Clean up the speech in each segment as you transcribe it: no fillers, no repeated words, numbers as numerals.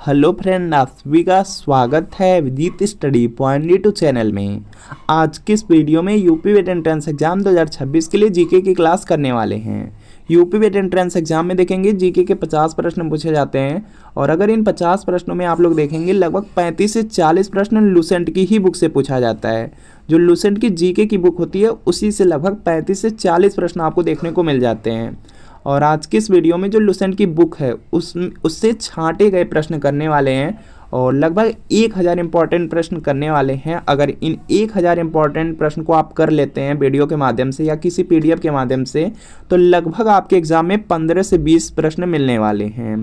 Hello friend, आप सभी का स्वागत है विदित स्टडी पॉइंट यूट्यूब चैनल में। आज की इस वीडियो में यूपी वेट एंट्रेंस एग्जाम 2026 के लिए जीके की क्लास करने वाले हैं। यूपी वेट एंट्रेंस एग्जाम में देखेंगे जीके के 50 प्रश्न पूछे जाते हैं और अगर इन 50 प्रश्नों में आप लोग देखेंगे लगभग 35 से 40 प्रश्न लुसेंट की ही बुक से पूछा जाता है। जो लुसेंट की जीके की बुक होती है उसी से लगभग 35 से 40 प्रश्न आपको देखने को मिल जाते हैं। और आज की इस वीडियो में जो लुसेंट की बुक है उससे छांटे गए प्रश्न करने वाले हैं और लगभग 1000 इंपॉर्टेंट प्रश्न करने वाले हैं। अगर इन 1000 इंपॉर्टेंट प्रश्न को आप कर लेते हैं वीडियो के माध्यम से या किसी पीडीएफ के माध्यम से तो लगभग आपके एग्जाम में 15 से 20 प्रश्न मिलने वाले हैं।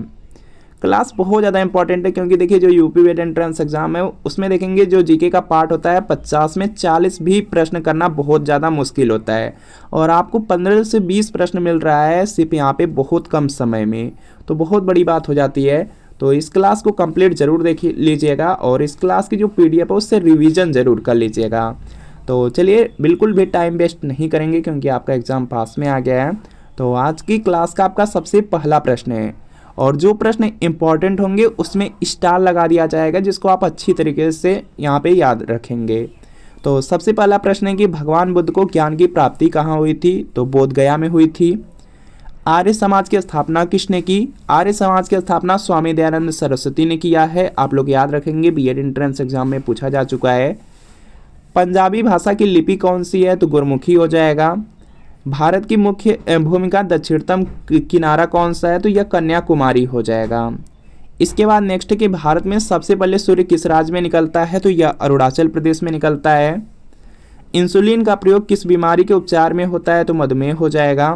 क्लास बहुत ज़्यादा इंपॉर्टेंट है क्योंकि देखिए जो यूपी वेट एंट्रेंस एग्जाम है उसमें देखेंगे जो जीके का पार्ट होता है 50 में 40 भी प्रश्न करना बहुत ज़्यादा मुश्किल होता है और आपको 15 से 20 प्रश्न मिल रहा है सिर्फ यहाँ पे बहुत कम समय में, तो बहुत बड़ी बात हो जाती है। तो इस क्लास को कंप्लीट जरूर देख लीजिएगा और इस क्लास की जो पीडीएफ है उससे रिविज़न ज़रूर कर लीजिएगा। तो चलिए बिल्कुल भी टाइम वेस्ट नहीं करेंगे क्योंकि आपका एग्ज़ाम पास में आ गया है। तो आज की क्लास का आपका सबसे पहला प्रश्न है और जो प्रश्न इंपॉर्टेंट होंगे उसमें स्टार लगा दिया जाएगा जिसको आप अच्छी तरीके से यहाँ पे याद रखेंगे। तो सबसे पहला प्रश्न है कि भगवान बुद्ध को ज्ञान की प्राप्ति कहाँ हुई थी? तो बोध गया में हुई थी। आर्य समाज की स्थापना किसने की? आर्य समाज की स्थापना स्वामी दयानंद सरस्वती ने किया है। आप लोग याद रखेंगे, बीएड एंट्रेंस एग्जाम में पूछा जा चुका है। पंजाबी भाषा की लिपि कौन सी है? तो गुरमुखी हो जाएगा। भारत की मुख्य भूमिका दक्षिणतम किनारा कौन सा है? तो यह कन्याकुमारी हो जाएगा। इसके बाद नेक्स्ट है कि भारत में सबसे पहले सूर्य किस राज्य में निकलता है? तो यह अरुणाचल प्रदेश में निकलता है। इंसुलिन का प्रयोग किस बीमारी के उपचार में होता है? तो मधुमेह हो जाएगा।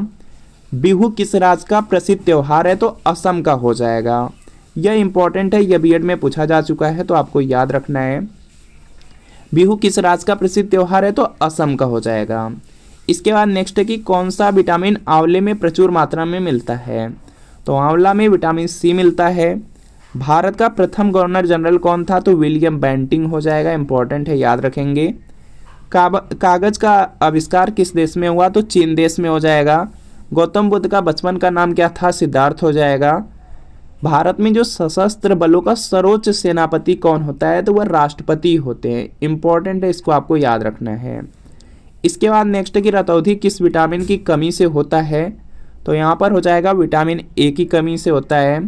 बिहू किस राज्य का प्रसिद्ध त्योहार है? तो असम का हो जाएगा। यह इंपॉर्टेंट है, यह बीएड में पूछा जा चुका है तो आपको याद रखना है। बिहू किस राज्य का प्रसिद्ध त्योहार है? तो असम का हो जाएगा। इसके बाद नेक्स्ट है कि कौन सा विटामिन आंवले में प्रचुर मात्रा में मिलता है? तो आंवला में विटामिन सी मिलता है। भारत का प्रथम गवर्नर जनरल कौन था? तो विलियम बेंटिंग हो जाएगा। इंपॉर्टेंट है, याद रखेंगे। कागज का आविष्कार किस देश में हुआ? तो चीन देश में हो जाएगा। गौतम बुद्ध का बचपन का नाम क्या था? सिद्धार्थ हो जाएगा। भारत में जो सशस्त्र बलों का सर्वोच्च सेनापति कौन होता है? तो वह राष्ट्रपति होते हैं। इंपॉर्टेंट है, इसको आपको याद रखना है। इसके बाद नेक्स्ट है कि रतौंधी किस विटामिन की कमी से होता है? तो यहाँ पर हो जाएगा विटामिन ए की कमी से होता है।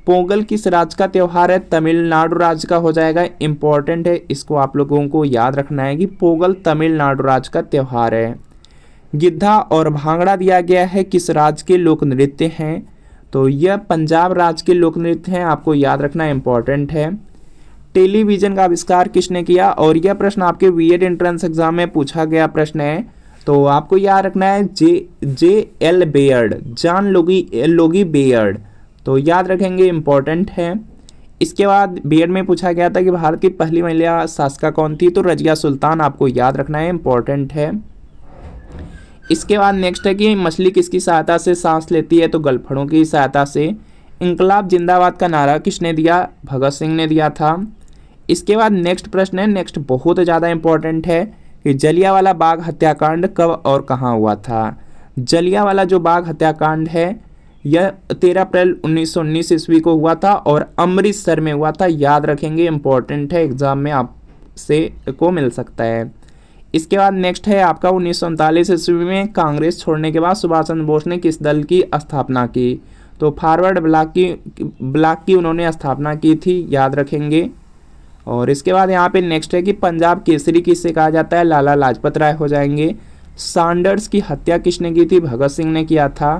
पोंगल किस राज्य का त्यौहार है? तमिलनाडु राज्य का हो जाएगा। इंपॉर्टेंट है, इसको आप लोगों को याद रखना है कि पोंगल तमिलनाडु राज्य का त्यौहार है। गिद्धा और भांगड़ा दिया गया है किस राज्य के लोक नृत्य हैं? तो यह पंजाब राज्य के लोक नृत्य हैं, आपको याद रखना इंपॉर्टेंट है। टेलीविजन का आविष्कार किसने किया? और यह प्रश्न आपके बीएड एंट्रेंस एग्जाम में पूछा गया प्रश्न है तो आपको याद रखना है J L Baird, John Logie Baird, तो याद रखेंगे, इंपॉर्टेंट है। इसके बाद बीएड में पूछा गया था कि भारत की पहली महिला शासिका कौन थी? तो रजिया सुल्तान, आपको याद रखना है, इंपॉर्टेंट है। इसके बाद नेक्स्ट है कि मछली किसकी सहायता से सांस लेती है? तो गलफड़ों की सहायता से। इंकलाब जिंदाबाद का नारा किसने दिया? भगत सिंह ने दिया था। इसके बाद नेक्स्ट प्रश्न है, नेक्स्ट बहुत ज़्यादा इंपॉर्टेंट है कि जलियांवाला बाग हत्याकांड कब और कहाँ हुआ था? जलियांवाला जो बाग हत्याकांड है यह 13 अप्रैल 1919 ईस्वी को हुआ था और अमृतसर में हुआ था। याद रखेंगे, इंपॉर्टेंट है, एग्जाम में आपसे को मिल सकता है। इसके बाद नेक्स्ट है आपका 1939 ईस्वी में कांग्रेस छोड़ने के बाद सुभाष चंद्र बोस ने किस दल की स्थापना की? तो फॉरवर्ड ब्लॉक की उन्होंने स्थापना की थी, याद रखेंगे। और इसके बाद यहाँ पे नेक्स्ट है कि पंजाब केसरी किससे कहा जाता है? लाला लाजपत राय हो जाएंगे। सैंडर्स की हत्या किसने की थी? भगत सिंह ने किया था।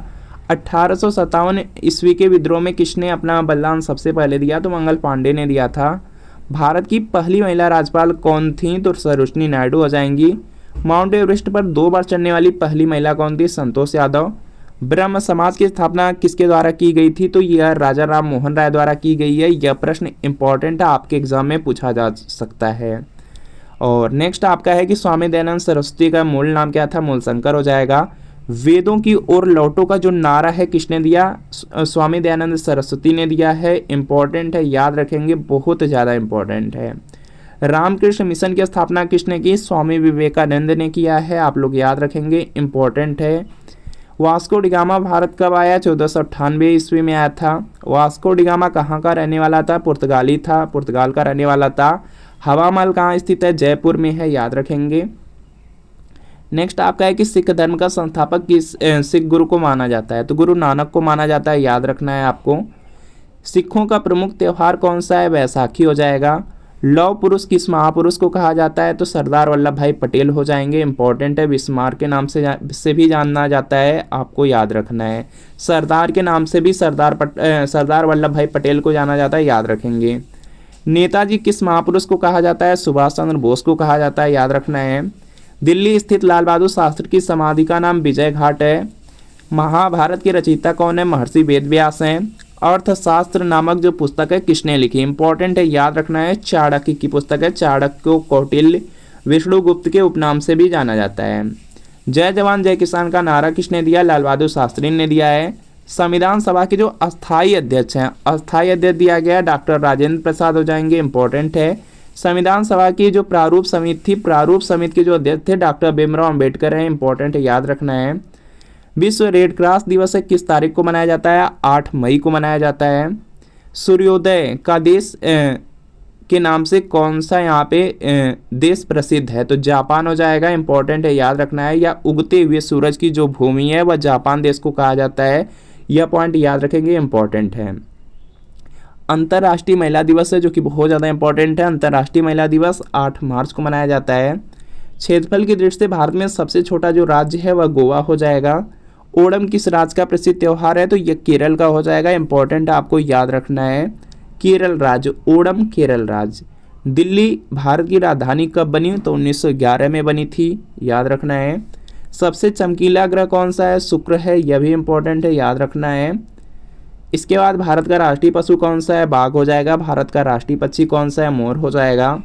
1857 ईस्वी के विद्रोह में किसने अपना बलिदान सबसे पहले दिया? तो मंगल पांडे ने दिया था। भारत की पहली महिला राज्यपाल कौन थी? तो सरोजिनी नायडू हो जाएंगी। माउंट एवरेस्ट पर 2 बार चढ़ने वाली पहली महिला कौन थी? संतोष यादव। ब्रह्म समाज की स्थापना किसके द्वारा की गई थी? तो यह राजा राम मोहन राय द्वारा की गई है। यह प्रश्न इंपॉर्टेंट है, आपके एग्जाम में पूछा जा सकता है। और नेक्स्ट आपका है कि स्वामी दयानंद सरस्वती का मूल नाम क्या था? मूलशंकर हो जाएगा। वेदों की ओर लौटो का जो नारा है किसने दिया? स्वामी दयानंद सरस्वती ने दिया है। इंपॉर्टेंट है, याद रखेंगे, बहुत ज़्यादा इंपॉर्टेंट है। रामकृष्ण मिशन की स्थापना किसने की? स्वामी विवेकानंद ने किया है, आप लोग याद रखेंगे, इंपॉर्टेंट है। वास्को डी गामा भारत कब आया? 1498 ईस्वी में आया था। वास्को डी गामा कहाँ का रहने वाला था? पुर्तगाली था, पुर्तगाल का रहने वाला था। हवा महल कहाँ स्थित है? जयपुर में है, याद रखेंगे। नेक्स्ट आपका है कि सिख धर्म का संस्थापक किस सिख गुरु को माना जाता है? तो गुरु नानक को माना जाता है, याद रखना है आपको। सिखों का प्रमुख त्यौहार कौन सा है? बैसाखी हो जाएगा। लौह पुरुष किस महापुरुष को कहा जाता है? तो सरदार वल्लभ भाई पटेल हो जाएंगे, इंपॉर्टेंट है। बिस्मार्क के नाम से भी जाना जाता है, आपको याद रखना है। सरदार के नाम से भी सरदार वल्लभ भाई पटेल को जाना जाता है, याद रखेंगे। नेताजी किस महापुरुष को कहा जाता है? सुभाष चंद्र बोस को कहा जाता है, याद रखना है। दिल्ली स्थित लाल बहादुर शास्त्री की समाधि का नाम विजय घाट है। महाभारत के रचयिता कौन है? महर्षि वेदव्यास हैं। अर्थशास्त्र नामक जो पुस्तक है किसने लिखी? इंपॉर्टेंट है, याद रखना है। चाणक्य की पुस्तक है। चाणक्य को कौटिल्य विष्णुगुप्त के उपनाम से भी जाना जाता है। जय जवान जय किसान का नारा किसने दिया? लाल बहादुर शास्त्री ने दिया है। संविधान सभा के जो अस्थायी अध्यक्ष हैं, अस्थायी अध्यक्ष दिया गया डॉक्टर राजेंद्र प्रसाद हो जाएंगे, इंपॉर्टेंट है। संविधान सभा की जो प्रारूप समिति थी, प्रारूप समिति के जो अध्यक्ष थे डॉक्टर भीमराव अंबेडकर हैं, इंपॉर्टेंट है, याद रखना है। विश्व रेड क्रॉस दिवस है किस तारीख को मनाया जाता है? 8 मई को मनाया जाता है। सूर्योदय का देश के नाम से कौन सा यहाँ पे देश प्रसिद्ध है? तो जापान हो जाएगा, इंपॉर्टेंट है, याद रखना है। या उगते हुए सूरज की जो भूमि है वह जापान देश को कहा जाता है, यह पॉइंट याद रखेंगे, इंपॉर्टेंट है। अंतर्राष्ट्रीय महिला दिवस है जो कि बहुत ज़्यादा इंपॉर्टेंट है। अंतर्राष्ट्रीय महिला दिवस 8 मार्च को मनाया जाता है। क्षेत्रफल की दृष्टि से भारत में सबसे छोटा जो राज्य है वह गोवा हो जाएगा। ओणम किस राज्य का प्रसिद्ध त्यौहार है? तो यह केरल का हो जाएगा, इंपॉर्टेंट आपको याद रखना है। केरल राज्य, ओणम केरल राज्य। दिल्ली भारत की राजधानी कब बनी? तो 1911 में बनी थी, याद रखना है। सबसे चमकीला ग्रह कौन सा है? शुक्र है, यह भी इंपॉर्टेंट है, याद रखना है। इसके बाद भारत का राष्ट्रीय पशु कौन सा है? बाघ हो जाएगा। भारत का राष्ट्रीय पक्षी कौन सा है? मोर हो जाएगा।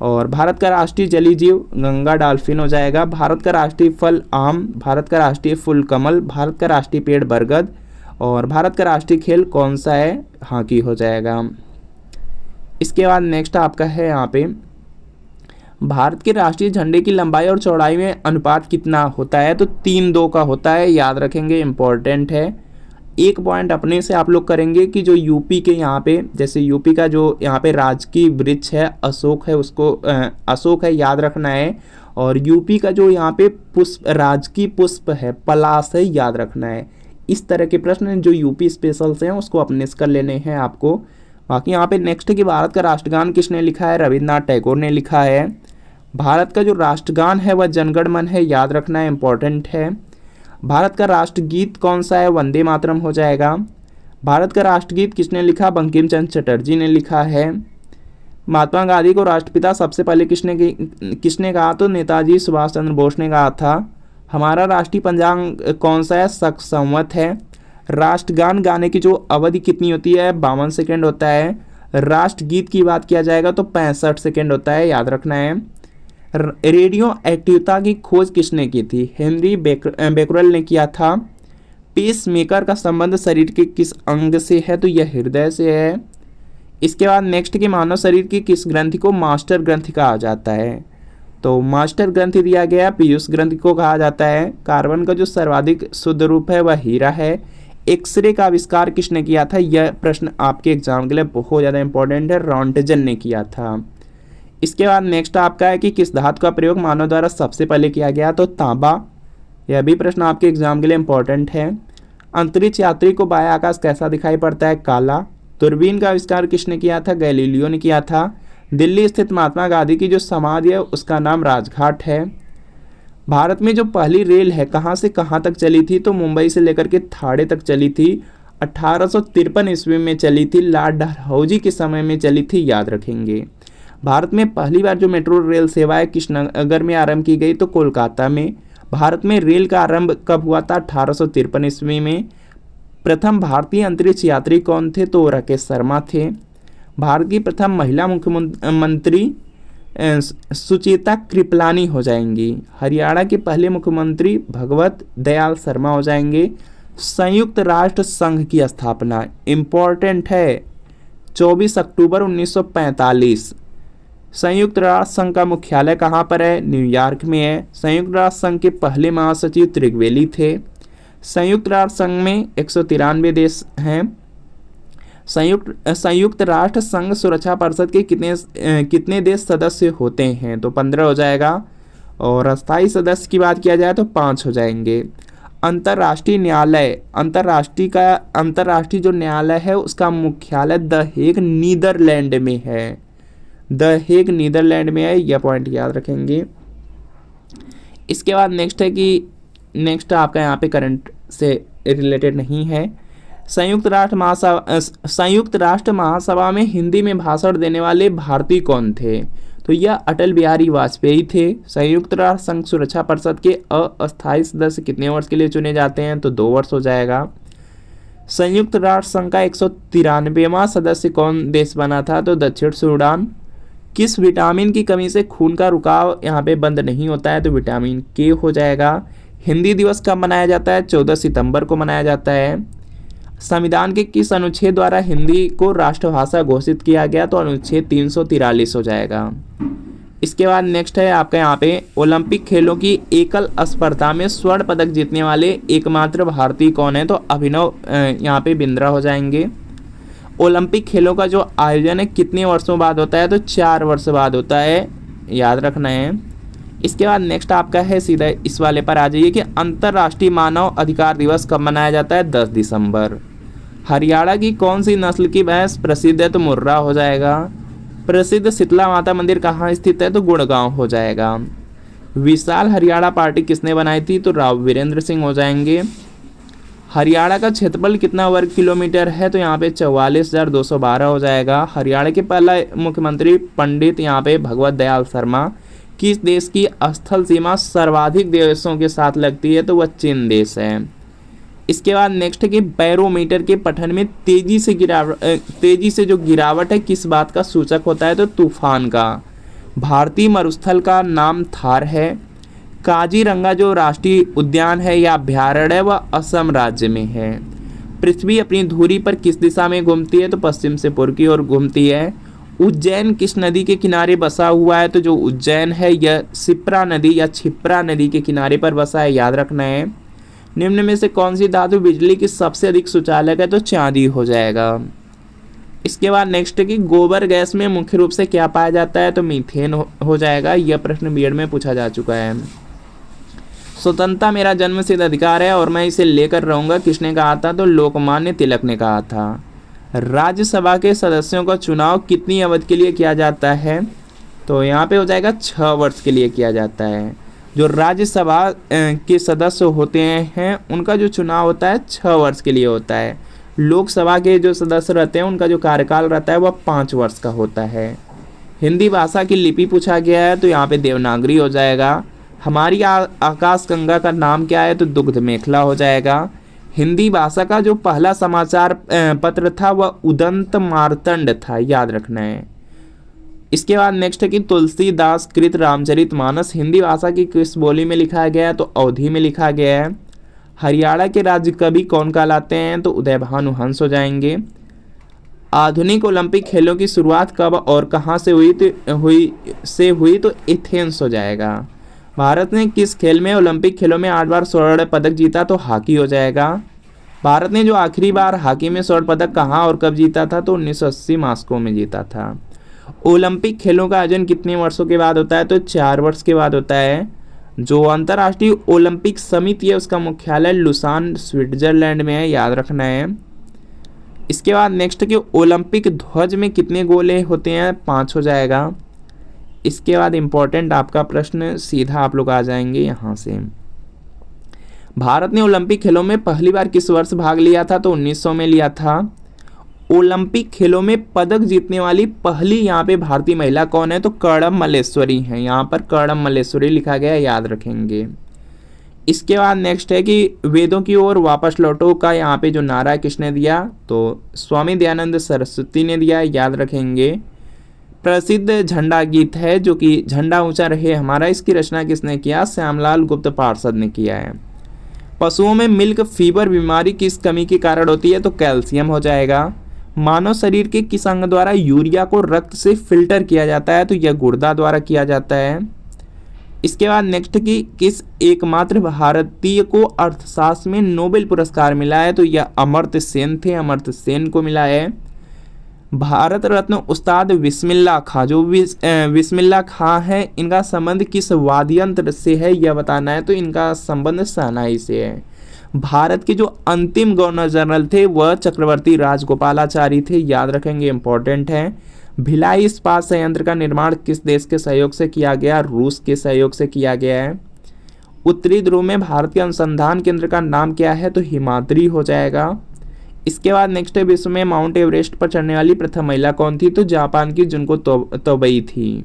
और भारत का राष्ट्रीय जलीय जीव गंगा डॉल्फिन हो जाएगा। भारत का राष्ट्रीय फल आम। भारत का राष्ट्रीय फूल कमल। भारत का राष्ट्रीय पेड़ बरगद। और भारत का राष्ट्रीय खेल कौन सा है? हॉकी हो जाएगा। इसके बाद नेक्स्ट आपका है यहाँ पे, भारत के राष्ट्रीय झंडे की लंबाई और चौड़ाई में अनुपात कितना होता है? तो 3:2 का होता है, याद रखेंगे, इंपॉर्टेंट है। एक पॉइंट अपने से आप लोग करेंगे कि जो यूपी के यहाँ पे, जैसे यूपी का जो यहाँ पे राजकीय वृक्ष है अशोक है, उसको अशोक है, याद रखना है। और यूपी का जो यहाँ पे पुष्प, राजकीय पुष्प है पलाश है, याद रखना है। इस तरह के प्रश्न जो यूपी स्पेशल्स हैं उसको अपने से कर लेने हैं आपको। बाकी यहाँ पे नेक्स्ट कि भारत का राष्ट्रगान किसने लिखा है? रविन्द्रनाथ टैगोर ने लिखा है। भारत का जो राष्ट्रगान है वह जनगण मन है, याद रखना है, इंपॉर्टेंट है। भारत का राष्ट्रगीत कौन सा है? वंदे मातरम हो जाएगा। भारत का राष्ट्रगीत किसने लिखा? बंकिम चंद्र चटर्जी ने लिखा है। महात्मा गांधी को राष्ट्रपिता सबसे पहले किसने कहा? तो नेताजी सुभाष चंद्र बोस ने कहा था। हमारा राष्ट्रीय पंचांग कौन सा है? शक संवत है। राष्ट्रगान गाने की जो अवधि कितनी होती है? 52 सेकेंड होता है। राष्ट्रगीत की बात किया जाएगा तो 65 सेकेंड होता है, याद रखना है। रेडियो एक्टिवता की खोज किसने की थी? हेनरी बेकरल ने किया था। पेस मेकर का संबंध शरीर के किस अंग से है? तो यह हृदय से है। इसके बाद नेक्स्ट कि मानव शरीर की किस ग्रंथि को मास्टर ग्रंथि कहा जाता है? तो मास्टर ग्रंथि दिया गया पीयूष ग्रंथि को कहा जाता है। कार्बन का जो सर्वाधिक शुद्ध रूप है वह हीरा है। एक्सरे का आविष्कार किसने किया था? यह प्रश्न आपके एग्जाम के लिए बहुत ज़्यादा इंपॉर्टेंट है, रॉन्टजन ने किया था। इसके बाद नेक्स्ट आपका है कि किस धातु का प्रयोग मानव द्वारा सबसे पहले किया गया? तो तांबा। यह भी प्रश्न आपके एग्जाम के लिए इंपॉर्टेंट है। अंतरिक्ष यात्री को बाह्य आकाश कैसा दिखाई पड़ता है? काला। दूरबीन का आविष्कार किसने किया था? गैलीलियो ने किया था। दिल्ली स्थित महात्मा गांधी की जो समाधि है उसका नाम राजघाट है। भारत में जो पहली रेल है कहाँ से कहाँ तक चली थी? तो मुंबई से लेकर के थाड़े तक चली थी। 1853 ईस्वी में चली थी। लॉर्ड डलहौजी के समय में चली थी, याद रखेंगे। भारत में पहली बार जो मेट्रो रेल सेवा है किस नगर में आरंभ की गई? तो कोलकाता में। भारत में रेल का आरंभ कब हुआ था? 1853 ईस्वी में। प्रथम भारतीय अंतरिक्ष यात्री कौन थे? तो राकेश शर्मा थे। भारत की प्रथम महिला मुख्यमंत्री सुचेता कृपलानी हो जाएंगी। हरियाणा के पहले मुख्यमंत्री भगवत दयाल शर्मा हो जाएंगे। संयुक्त राष्ट्र संघ की स्थापना इंपॉर्टेंट है, 24 अक्टूबर 1945। संयुक्त राष्ट्र संघ का मुख्यालय कहाँ पर है? न्यूयॉर्क में है। संयुक्त राष्ट्र संघ के पहले महासचिव त्रिगवेली थे। संयुक्त राष्ट्र संघ में 193 देश हैं। संयुक्त राष्ट्र संघ सुरक्षा परिषद के कितने देश सदस्य होते हैं? तो 15 हो जाएगा। और अस्थायी सदस्य की बात किया जाए तो 5 हो जाएंगे। अंतर्राष्ट्रीय न्यायालय, अंतर्राष्ट्रीय जो न्यायालय है उसका मुख्यालय द हेग नीदरलैंड में है। द हेग नीदरलैंड में है, यह पॉइंट याद रखेंगे। इसके बाद नेक्स्ट आपका यहाँ पे करंट से रिलेटेड नहीं है। संयुक्त राष्ट्र महासभा में हिंदी में भाषण देने वाले भारतीय कौन थे? तो यह अटल बिहारी वाजपेयी थे। संयुक्त राष्ट्र संघ सुरक्षा परिषद के अस्थायी सदस्य कितने वर्ष के लिए चुने जाते हैं? तो 2 वर्ष हो जाएगा। संयुक्त राष्ट्र संघ का 193वां सदस्य कौन देश बना था? तो दक्षिण सूडान। किस विटामिन की कमी से खून का रुकाव यहाँ पे बंद नहीं होता है? तो विटामिन के हो जाएगा। हिंदी दिवस कब मनाया जाता है? 14 सितंबर को मनाया जाता है। संविधान के किस अनुच्छेद द्वारा हिंदी को राष्ट्रभाषा घोषित किया गया? तो अनुच्छेद 343 हो जाएगा। इसके बाद नेक्स्ट है आपका यहाँ पे ओलंपिक खेलों की एकल स्पर्धा में स्वर्ण पदक जीतने वाले एकमात्र भारतीय कौन है? तो अभिनव यहाँ पे बिंद्रा हो जाएंगे। ओलंपिक खेलों का जो आयोजन है कितने वर्षों बाद होता है? तो 4 वर्ष बाद होता है, याद रखना है। इसके बाद नेक्स्ट आपका है, सीधा इस वाले पर आ जाइए कि अंतर्राष्ट्रीय मानव अधिकार दिवस कब मनाया जाता है? 10 दिसंबर। हरियाणा की कौन सी नस्ल की भैंस प्रसिद्ध है? तो मुर्रा हो जाएगा। प्रसिद्ध शीतला माता मंदिर कहाँ स्थित है? तो गुड़गांव हो जाएगा। विशाल हरियाणा पार्टी किसने बनाई थी? तो राव वीरेंद्र सिंह हो जाएंगे। हरियाणा का क्षेत्रफल कितना वर्ग किलोमीटर है? तो यहाँ पे 44,212 हो जाएगा। हरियाणा के पहला मुख्यमंत्री पंडित यहाँ पे भगवत दयाल शर्मा। किस देश की स्थल सीमा सर्वाधिक देशों के साथ लगती है? तो वह चीन देश है। इसके बाद नेक्स्ट है कि बैरोमीटर के पठन में तेजी से जो गिरावट है किस बात का सूचक होता है? तो तूफान का। भारतीय मरुस्थल का नाम थार है। काजीरंगा जो राष्ट्रीय उद्यान है या अभ्यारण्य है वह असम राज्य में है। पृथ्वी अपनी धुरी पर किस दिशा में घूमती है? तो पश्चिम से पूर्व की ओर घूमती है। उज्जैन किस नदी के किनारे बसा हुआ है? तो जो उज्जैन है यह शिप्रा नदी या क्षिप्रा नदी के किनारे पर बसा है, याद रखना है। निम्न में से कौन सी धातु बिजली की सबसे अधिक सुचालक है? तो चांदी हो जाएगा। इसके बाद नेक्स्ट है कि गोबर गैस में मुख्य रूप से क्या पाया जाता है? तो मीथेन हो जाएगा। यह प्रश्न बीएड में पूछा जा चुका है। स्वतंत्रता मेरा जन्मसिद्ध अधिकार है और मैं इसे लेकर रहूंगा, किसने कहा था? तो लोकमान्य तिलक ने कहा था। राज्यसभा के सदस्यों का चुनाव कितनी अवधि के लिए किया जाता है? तो यहाँ पे हो जाएगा 6 वर्ष के लिए किया जाता है। जो राज्यसभा के सदस्य होते हैं उनका जो चुनाव होता है 6 वर्ष के लिए होता है। लोकसभा के जो सदस्य रहते हैं उनका जो कार्यकाल रहता है वह 5 वर्ष का होता है। हिंदी भाषा की लिपि पूछा गया है, तो यहाँ पे देवनागरी हो जाएगा। हमारी आकाशगंगा का नाम क्या है? तो दुग्ध मेखला हो जाएगा। हिंदी भाषा का जो पहला समाचार पत्र था वह उदंत मार्तंड था, याद रखना है। इसके बाद नेक्स्ट है कि तुलसीदास कृत रामचरितमानस हिंदी भाषा की किस बोली में लिखा गया है? तो अवधी में लिखा गया है। हरियाणा के राज्य कवि कौन कहलाते हैं? तो उदय भानु हंस हो जाएंगे। आधुनिक ओलंपिक खेलों की शुरुआत कब और कहाँ से हुई? तो एथेंस हो जाएगा। भारत ने किस खेल में ओलंपिक खेलों में 8 बार स्वर्ण पदक जीता? तो हॉकी हो जाएगा। भारत ने जो आखिरी बार हॉकी में स्वर्ण पदक कहाँ और कब जीता था? तो 1980 मॉस्को में जीता था। ओलंपिक खेलों का आयोजन कितने वर्षों के बाद होता है? तो 4 वर्ष के बाद होता है। जो अंतर्राष्ट्रीय ओलंपिक समिति है उसका मुख्यालय लुसान स्विट्जरलैंड में है, याद रखना है। इसके बाद नेक्स्ट कि ओलंपिक ध्वज में कितने गोले होते हैं? 5 हो जाएगा। इसके बाद इंपॉर्टेंट आपका प्रश्न सीधा आप लोग आ जाएंगे यहाँ से। भारत ने ओलंपिक खेलों में पहली बार किस वर्ष भाग लिया था? तो 1900 में लिया था। ओलंपिक खेलों में पदक जीतने वाली पहली यहाँ पे भारतीय महिला कौन है? तो कर्णम मल्लेश्वरी है। यहाँ पर कर्णम मल्लेश्वरी लिखा गया है, याद रखेंगे। इसके बाद नेक्स्ट है कि वेदों की ओर वापस लौटो का यहाँ पे जो नारा किसने दिया? तो स्वामी दयानंद सरस्वती ने दिया, याद रखेंगे। प्रसिद्ध झंडा गीत है जो कि झंडा ऊंचा रहे हमारा, इसकी रचना किसने किया? श्यामलाल गुप्त पार्षद ने किया है। पशुओं में मिल्क फीवर बीमारी किस कमी के कारण होती है? तो कैल्शियम हो जाएगा। मानव शरीर के किस अंग द्वारा यूरिया को रक्त से फिल्टर किया जाता है? तो यह गुर्दा द्वारा किया जाता है। इसके बाद नेक्स्ट की किस एकमात्र भारतीय को अर्थशास्त्र में नोबेल पुरस्कार मिला है, तो यह अमर्त्य सेन थे, अमर्त्य सेन को मिला है। भारत रत्न उस्ताद बिस्मिल्लाह खां, जो बिस्मिल्लाह खां है, इनका संबंध किस वाद्य यंत्र से है यह बताना है, तो इनका संबंध शहनाई से है। भारत के जो अंतिम गवर्नर जनरल थे वह चक्रवर्ती राजगोपालाचारी थे, याद रखेंगे, इंपॉर्टेंट है। भिलाई इस्पात संयंत्र का निर्माण किस देश के सहयोग से किया गया, रूस के सहयोग से किया गया है। उत्तरी ध्रुव में भारत के अनुसंधान केंद्र का नाम क्या है, तो हिमाद्री हो जाएगा। इसके बाद नेक्स्ट है, विश्व में माउंट एवरेस्ट पर चढ़ने वाली प्रथम महिला कौन थी, तो जापान की जुनको तोबई थी।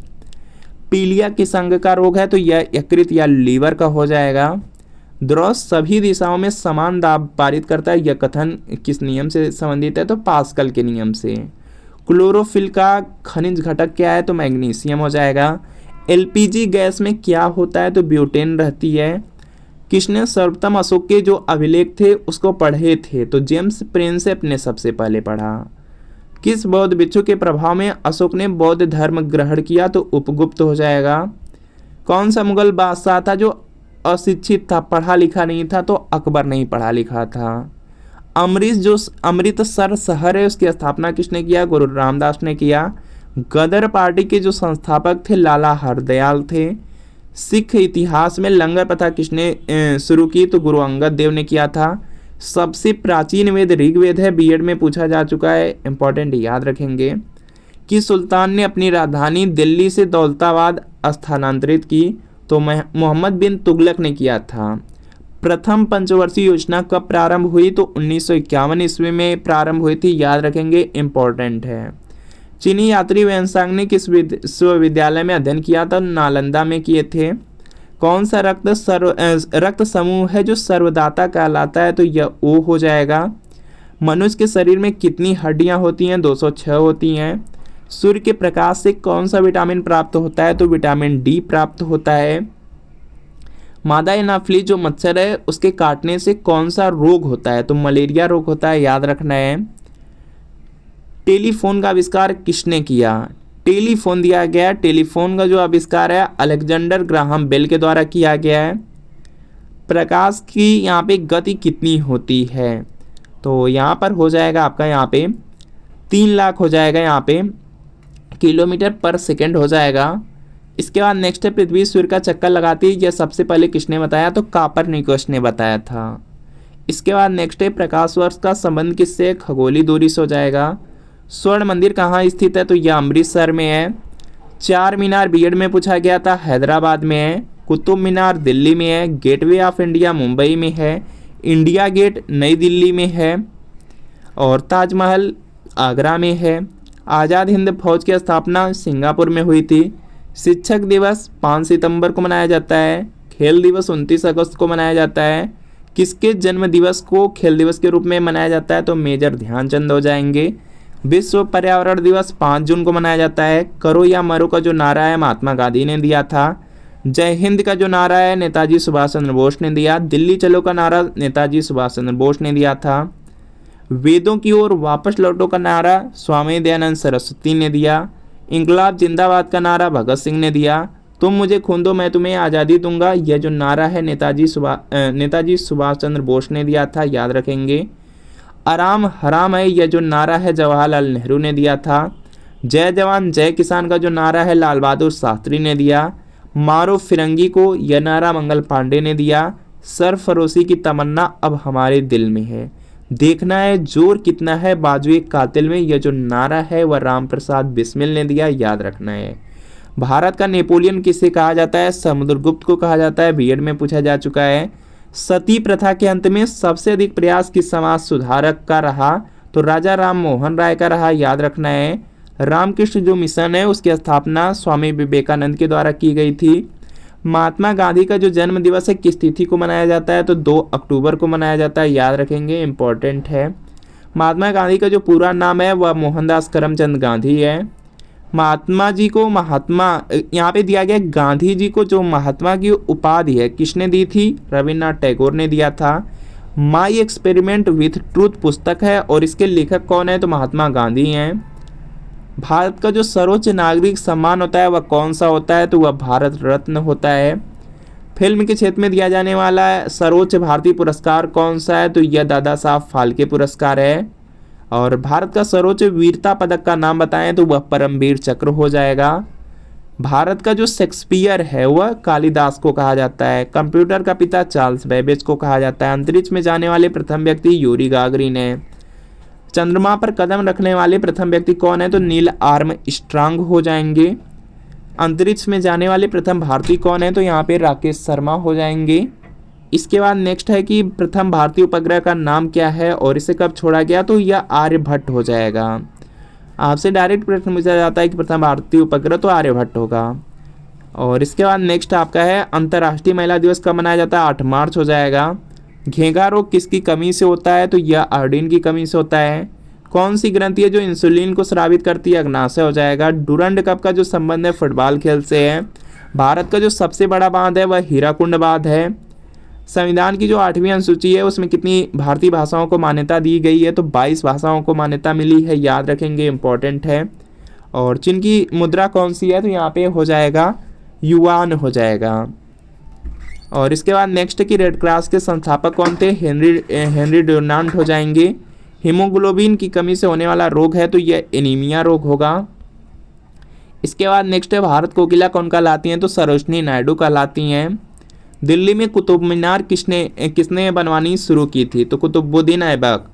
पीलिया किस अंग का रोग है, तो यह यकृत या लीवर का हो जाएगा। द्रव सभी दिशाओं में समान दाब पारित करता है, यह कथन किस नियम से संबंधित है, तो पास्कल के नियम से। क्लोरोफिल का खनिज घटक क्या है, तो मैग्नीशियम हो जाएगा। एलपीजी गैस में क्या होता है, तो ब्यूटेन रहती है। किसने सर्वप्रथम अशोक के जो अभिलेख थे उसको पढ़े थे, तो जेम्स प्रिंसेप ने सबसे पहले पढ़ा। किस बौद्ध भिक्षु के प्रभाव में अशोक ने बौद्ध धर्म ग्रहण किया, तो उपगुप्त हो जाएगा। कौन सा मुगल बादशाह था जो अशिक्षित था, पढ़ा लिखा नहीं था, तो अकबर नहीं पढ़ा लिखा था। अमरीश जो अमृतसर शहर है उसकी स्थापना किसने किया, गुरु रामदास ने किया। गदर पार्टी के जो संस्थापक थे लाला हरदयाल थे। सिख इतिहास में लंगर प्रथा किसने शुरू की, तो गुरु अंगद देव ने किया था। सबसे प्राचीन वेद ऋग्वेद है, बीएड में पूछा जा चुका है, इंपॉर्टेंट, याद रखेंगे। कि सुल्तान ने अपनी राजधानी दिल्ली से दौलताबाद स्थानांतरित की, तो मोहम्मद बिन तुगलक ने किया था। प्रथम पंचवर्षीय योजना कब प्रारंभ हुई, तो 1951 ईस्वी में प्रारंभ हुई थी, याद रखेंगे, इंपॉर्टेंट है। चीनी यात्री वेनसांग ने किस विश्वविद्यालय में अध्ययन किया था, नालंदा में किए थे। कौन सा रक्त समूह है जो सर्वदाता कहलाता है, तो यह ओ हो जाएगा। मनुष्य के शरीर में कितनी हड्डियां होती हैं, 206 होती हैं। सूर्य के प्रकाश से कौन सा विटामिन प्राप्त होता है, तो विटामिन डी प्राप्त होता है। मादा एनाफ्लीज जो मच्छर है उसके काटने से कौन सा रोग होता है, तो मलेरिया रोग होता है, याद रखना है। टेलीफोन का आविष्कार किसने किया, टेलीफोन दिया गया है। टेलीफोन का जो आविष्कार है अलेक्जेंडर ग्राहम बेल के द्वारा किया गया है। प्रकाश की यहाँ पे गति कितनी होती है, तो यहाँ पर हो जाएगा आपका यहाँ पे 3 लाख हो जाएगा, यहाँ पे किलोमीटर पर सेकेंड हो जाएगा। इसके बाद नेक्स्ट है, पृथ्वी सूर्य का चक्कर लगाती है, यह सबसे पहले किसने बताया, तो कापरनिकस ने बताया था। इसके बाद नेक्स्ट है, प्रकाश वर्ष का संबंध किससे, खगोलीय दूरी से हो जाएगा। स्वर्ण मंदिर कहाँ स्थित है, तो यह अमृतसर में है। चार मीनार बीएड में पूछा गया था, हैदराबाद में है। कुतुब मीनार दिल्ली में है। गेटवे ऑफ इंडिया मुंबई में है। इंडिया गेट नई दिल्ली में है और ताजमहल आगरा में है। आज़ाद हिंद फौज की स्थापना सिंगापुर में हुई थी। शिक्षक दिवस 5 सितंबर को मनाया जाता है। खेल दिवस 29 अगस्त को मनाया जाता है। किसके जन्म दिवस को खेल दिवस के रूप में मनाया जाता है, तो मेजर ध्यानचंद हो जाएंगे। विश्व पर्यावरण दिवस 5 जून को मनाया जाता है। करो या मरो का जो नारा है महात्मा गांधी ने दिया था। जय हिंद का जो नारा है नेताजी सुभाष चंद्र बोस ने दिया। दिल्ली चलो का नारा नेताजी सुभाष चंद्र बोस ने दिया था। वेदों की ओर वापस लौटो का नारा स्वामी दयानंद सरस्वती ने दिया। इंकलाब जिंदाबाद का नारा भगत सिंह ने दिया। तुम मुझे खून दो मैं तुम्हें आज़ादी दूंगा, यह जो नारा है नेताजी सुभाष चंद्र बोस ने दिया था, याद रखेंगे। आराम हराम है, यह जो नारा है जवाहरलाल नेहरू ने दिया था। जय जवान जय किसान का जो नारा है लाल बहादुर शास्त्री ने दिया। मारो फिरंगी को, यह नारा मंगल पांडे ने दिया। सरफरोशी की तमन्ना अब हमारे दिल में है। देखना है जोर कितना है बाजुए कातिल में, यह जो नारा है वह राम प्रसाद बिस्मिल ने दिया, याद रखना है। भारत का नेपोलियन किसे कहा जाता है, समुद्रगुप्त को कहा जाता है, बीएड में पूछा जा चुका है। सती प्रथा के अंत में सबसे अधिक प्रयास किस समाज सुधारक का रहा, तो राजा राम मोहन राय का रहा, याद रखना है। रामकृष्ण जो मिशन है उसकी स्थापना स्वामी विवेकानंद के द्वारा की गई थी। महात्मा गांधी का जो जन्म दिवस है किस तिथि को मनाया जाता है, तो 2 अक्टूबर को मनाया जाता है, याद रखेंगे, इंपॉर्टेंट है। महात्मा गांधी का जो पूरा नाम है वह मोहनदास करमचंद गांधी है। महात्मा जी को यहाँ पे दिया गया गांधी जी को जो महात्मा की उपाधि है किसने दी थी, रविन्द्रनाथ टैगोर ने दिया था। माई एक्सपेरिमेंट विथ ट्रूथ पुस्तक है और इसके लेखक कौन है, तो महात्मा गांधी हैं। भारत का जो सर्वोच्च नागरिक सम्मान होता है वह कौन सा होता है, तो वह भारत रत्न होता है। फिल्म के क्षेत्र में दिया जाने वाला सर्वोच्च भारतीय पुरस्कार कौन सा है, तो यह दादा साहब फाल्के पुरस्कार है। और भारत का सर्वोच्च वीरता पदक का नाम बताएं, तो वह परमवीर चक्र हो जाएगा। भारत का जो शेक्सपियर है वह कालिदास को कहा जाता है। कंप्यूटर का पिता चार्ल्स बेबेज को कहा जाता है। अंतरिक्ष में जाने वाले प्रथम व्यक्ति यूरी गागरिन है। चंद्रमा पर कदम रखने वाले प्रथम व्यक्ति कौन है, तो नील आर्मस्ट्रांग हो जाएंगे। अंतरिक्ष में जाने वाले प्रथम भारतीय कौन है, तो यहाँ पे राकेश शर्मा हो जाएंगे। इसके बाद नेक्स्ट है कि प्रथम भारतीय उपग्रह का नाम क्या है और इसे कब छोड़ा गया, तो यह आर्यभट्ट हो जाएगा। आपसे डायरेक्ट प्रश्न पूछा जाता है कि प्रथम भारतीय उपग्रह, तो आर्यभट्ट होगा। और इसके बाद नेक्स्ट आपका है अंतर्राष्ट्रीय महिला दिवस कब मनाया जाता है, 8 मार्च हो जाएगा। घेंघा रोग किसकी कमी से होता है, तो यह आयोडीन की कमी से होता है। कौन सी ग्रंथि है जो इंसुलिन को स्रावित करती है, अग्नाशय हो जाएगा। डुरंड कप का जो संबंध है फुटबॉल खेल से है। भारत का जो सबसे बड़ा बांध है वह हीराकुंड बांध है। संविधान की जो 8वीं अनुसूची है उसमें कितनी भारतीय भाषाओं को मान्यता दी गई है, तो 22 भाषाओं को मान्यता मिली है, याद रखेंगे, इंपॉर्टेंट है। और चीन की मुद्रा कौन सी है, तो यहाँ पे हो जाएगा युआन हो जाएगा। और इसके बाद नेक्स्ट की रेड क्रॉस के संस्थापक कौन थे, हेनरी डोनाल्ड हो जाएंगे। हीमोग्लोबिन की कमी से होने वाला रोग है, तो यह एनीमिया रोग होगा। इसके बाद नेक्स्ट है भारत कोकिला कौन कहलाती हैं, तो सरोजनी नायडू कहलाती हैं। दिल्ली में कुतुब मीनार किसने बनवानी शुरू की थी, तो कुतुबुद्दीन ऐबक।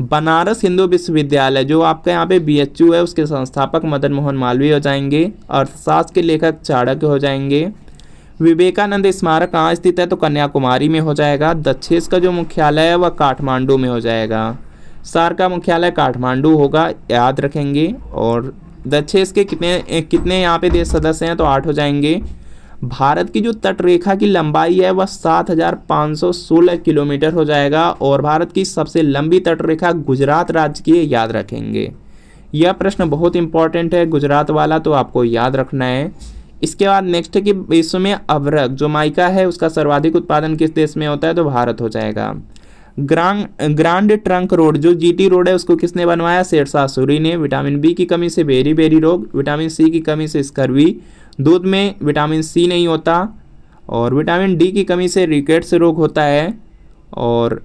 बनारस हिंदू विश्वविद्यालय जो आपका यहाँ पे BHU है उसके संस्थापक मदन मोहन मालवीय हो जाएंगे। अर्थशास्त्र के लेखक चाणक्य हो जाएंगे। विवेकानंद स्मारक कहाँ स्थित है, तो कन्याकुमारी में हो जाएगा। दक्षेस का जो मुख्यालय है वह काठमांडू में हो जाएगा। सार का मुख्यालय काठमांडू होगा, याद रखेंगे। और दक्षेस के कितने यहाँ पे देश सदस्य हैं, तो 8 हो जाएंगे। भारत की जो तट रेखा की लंबाई है वह 7,516 किलोमीटर हो जाएगा। और भारत की सबसे लंबी तट रेखा गुजरात राज्य की है, याद रखेंगे। यह प्रश्न बहुत इंपॉर्टेंट है गुजरात वाला, तो आपको याद रखना है। इसके बाद नेक्स्ट है कि विश्व में अभ्रक जो माइका है उसका सर्वाधिक उत्पादन किस देश में होता है, तो भारत हो जाएगा। ग्रांड ट्रंक रोड जो GT रोड है उसको किसने बनवाया, शेरशाह सूरी ने। विटामिन B की कमी से बेरी रोग, विटामिन C की कमी से स्कर्वी, दूध में विटामिन C नहीं होता। और विटामिन D की कमी से रिकेट्स रोग होता है। और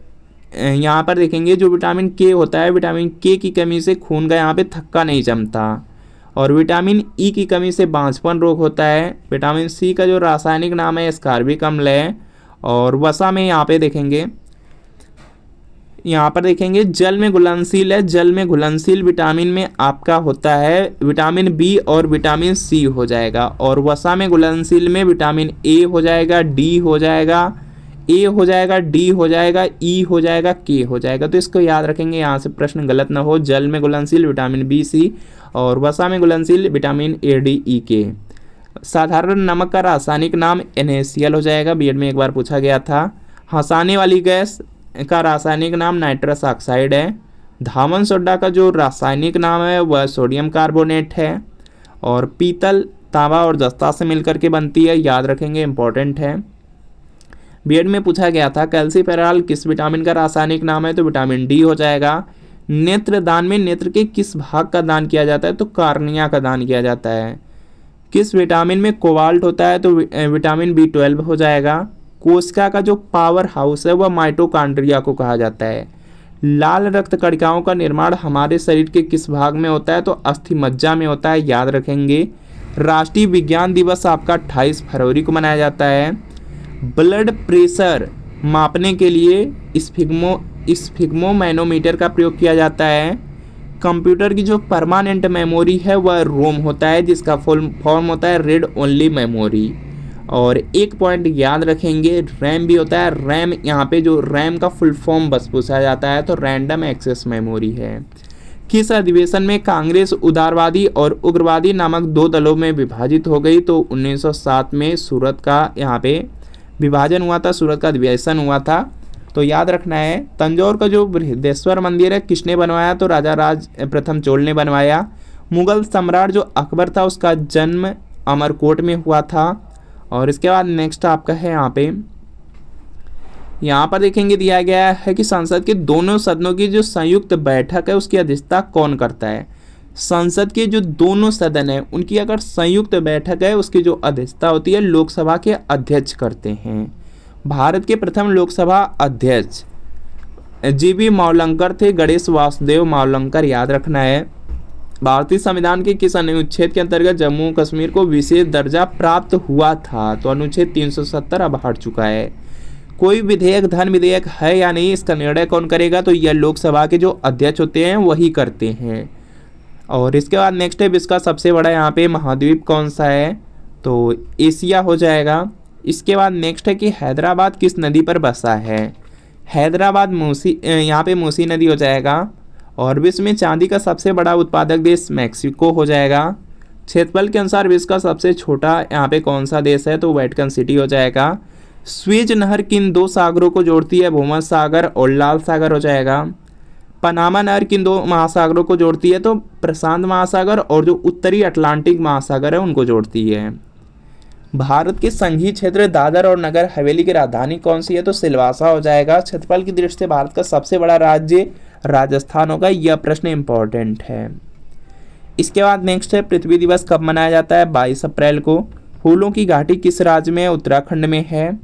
यहाँ पर देखेंगे जो विटामिन K होता है, विटामिन K की कमी से खून का यहाँ पे थक्का नहीं जमता। और विटामिन E की कमी से बांझपन रोग होता है। विटामिन C का जो रासायनिक नाम है स्कार्बिक अम्ल है। और वसा में यहाँ पे देखेंगे, यहाँ पर देखेंगे जल में घुलनशील है। जल में घुलनशील विटामिन में आपका होता है विटामिन B और विटामिन C हो जाएगा। और वसा में घुलनशील में विटामिन A हो जाएगा, D हो जाएगा, A हो जाएगा, D हो जाएगा, E हो जाएगा, K हो जाएगा। तो इसको याद रखेंगे, यहाँ से प्रश्न गलत ना हो। जल में घुलनशील विटामिन B C और वसा में घुलनशील vitamin A D E K। साधारण नमक का रासायनिक नाम NaCl हो जाएगा, बीएड में एक बार पूछा गया था। हंसाने वाली गैस का रासायनिक नाम नाइट्रस ऑक्साइड है। धावन सोडा का जो रासायनिक नाम है वह सोडियम कार्बोनेट है। और पीतल तांबा और जस्ता से मिलकर के बनती है, याद रखेंगे, इंपॉर्टेंट है। बीएड में पूछा गया था कैल्सीफेरॉल किस विटामिन का रासायनिक नाम है, तो विटामिन D हो जाएगा। नेत्र दान में नेत्र के किस भाग का दान किया जाता है, तो कार्निया का दान किया जाता है। किस विटामिन में कोबाल्ट होता है, तो विटामिन B12 हो जाएगा। कोशिका का जो पावर हाउस है वह माइटोकॉन्ड्रिया को कहा जाता है। लाल रक्त कणिकाओं का निर्माण हमारे शरीर के किस भाग में होता है, तो अस्थि मज्जा में होता है, याद रखेंगे। राष्ट्रीय विज्ञान दिवस आपका 28 फरवरी को मनाया जाता है। ब्लड प्रेशर मापने के लिए स्फिग्मोमैनोमीटर का प्रयोग किया जाता है। कंप्यूटर की जो परमानेंट मेमोरी है वह रोम होता है, जिसका फुल फॉर्म होता है रीड ओनली मेमोरी। और एक पॉइंट याद रखेंगे, रैम भी होता है। रैम यहाँ पे जो रैम का फुल फॉर्म बस पूछा जाता है, तो रैंडम एक्सेस मेमोरी है। किस अधिवेशन में कांग्रेस उदारवादी और उग्रवादी नामक 2 दलों में विभाजित हो गई, तो 1907 में सूरत का यहाँ पे विभाजन हुआ था, सूरत का अधिवेशन हुआ था, तो याद रखना है। तंजौर का जो बृहदेश्वर मंदिर है किसने बनवाया, तो राजा राज प्रथम चोल ने बनवाया। मुगल सम्राट जो अकबर था उसका जन्म अमरकोट में हुआ था। और इसके बाद नेक्स्ट आपका है यहाँ पर देखेंगे दिया गया है कि संसद के दोनों सदनों की जो संयुक्त बैठक है उसकी अध्यक्षता कौन करता है। संसद के जो दोनों सदन है उनकी अगर संयुक्त बैठक है उसकी जो अध्यक्षता होती है लोकसभा के अध्यक्ष करते हैं। भारत के प्रथम लोकसभा अध्यक्ष जीबी मावलंकर थे, गणेश वासुदेव मावलंकर, याद रखना है। भारतीय संविधान के किस अनुच्छेद के अंतर्गत जम्मू कश्मीर को विशेष दर्जा प्राप्त हुआ था? तो अनुच्छेद 370 अब हट चुका है। कोई विधेयक धन विधेयक है या नहीं, इसका निर्णय कौन करेगा? तो यह लोकसभा के जो अध्यक्ष होते हैं वही करते हैं। और इसके बाद नेक्स्ट है, विश्व का सबसे बड़ा यहाँ पे महाद्वीप कौन सा है? तो एशिया हो जाएगा। इसके बाद नेक्स्ट है कि हैदराबाद किस नदी पर बसा है? हैदराबाद मूसी, यहाँ पे मूसी नदी हो जाएगा। और विश्व में चांदी का सबसे बड़ा उत्पादक देश मैक्सिको हो जाएगा। क्षेत्रफल के अनुसार विश्व का सबसे छोटा यहाँ पे कौन सा देश है? तो वेटिकन सिटी हो जाएगा। स्वेज नहर किन दो सागरों को जोड़ती है? भूमध्य सागर और लाल सागर हो जाएगा। पनामा नहर किन दो महासागरों को जोड़ती है? तो प्रशांत महासागर और जो उत्तरी अटलांटिक महासागर है उनको जोड़ती है। भारत के संघीय क्षेत्र दादर और नगर हवेली की राजधानी कौन सी है? तो सिलवासा हो जाएगा। क्षेत्रफल की दृष्टि से भारत का सबसे बड़ा राज्य राजस्थान होगा। यह प्रश्न इंपॉर्टेंट है। इसके बाद नेक्स्ट है, पृथ्वी दिवस कब मनाया जाता है? 22 अप्रैल को। फूलों की घाटी किस राज्य में? उत्तराखंड में है।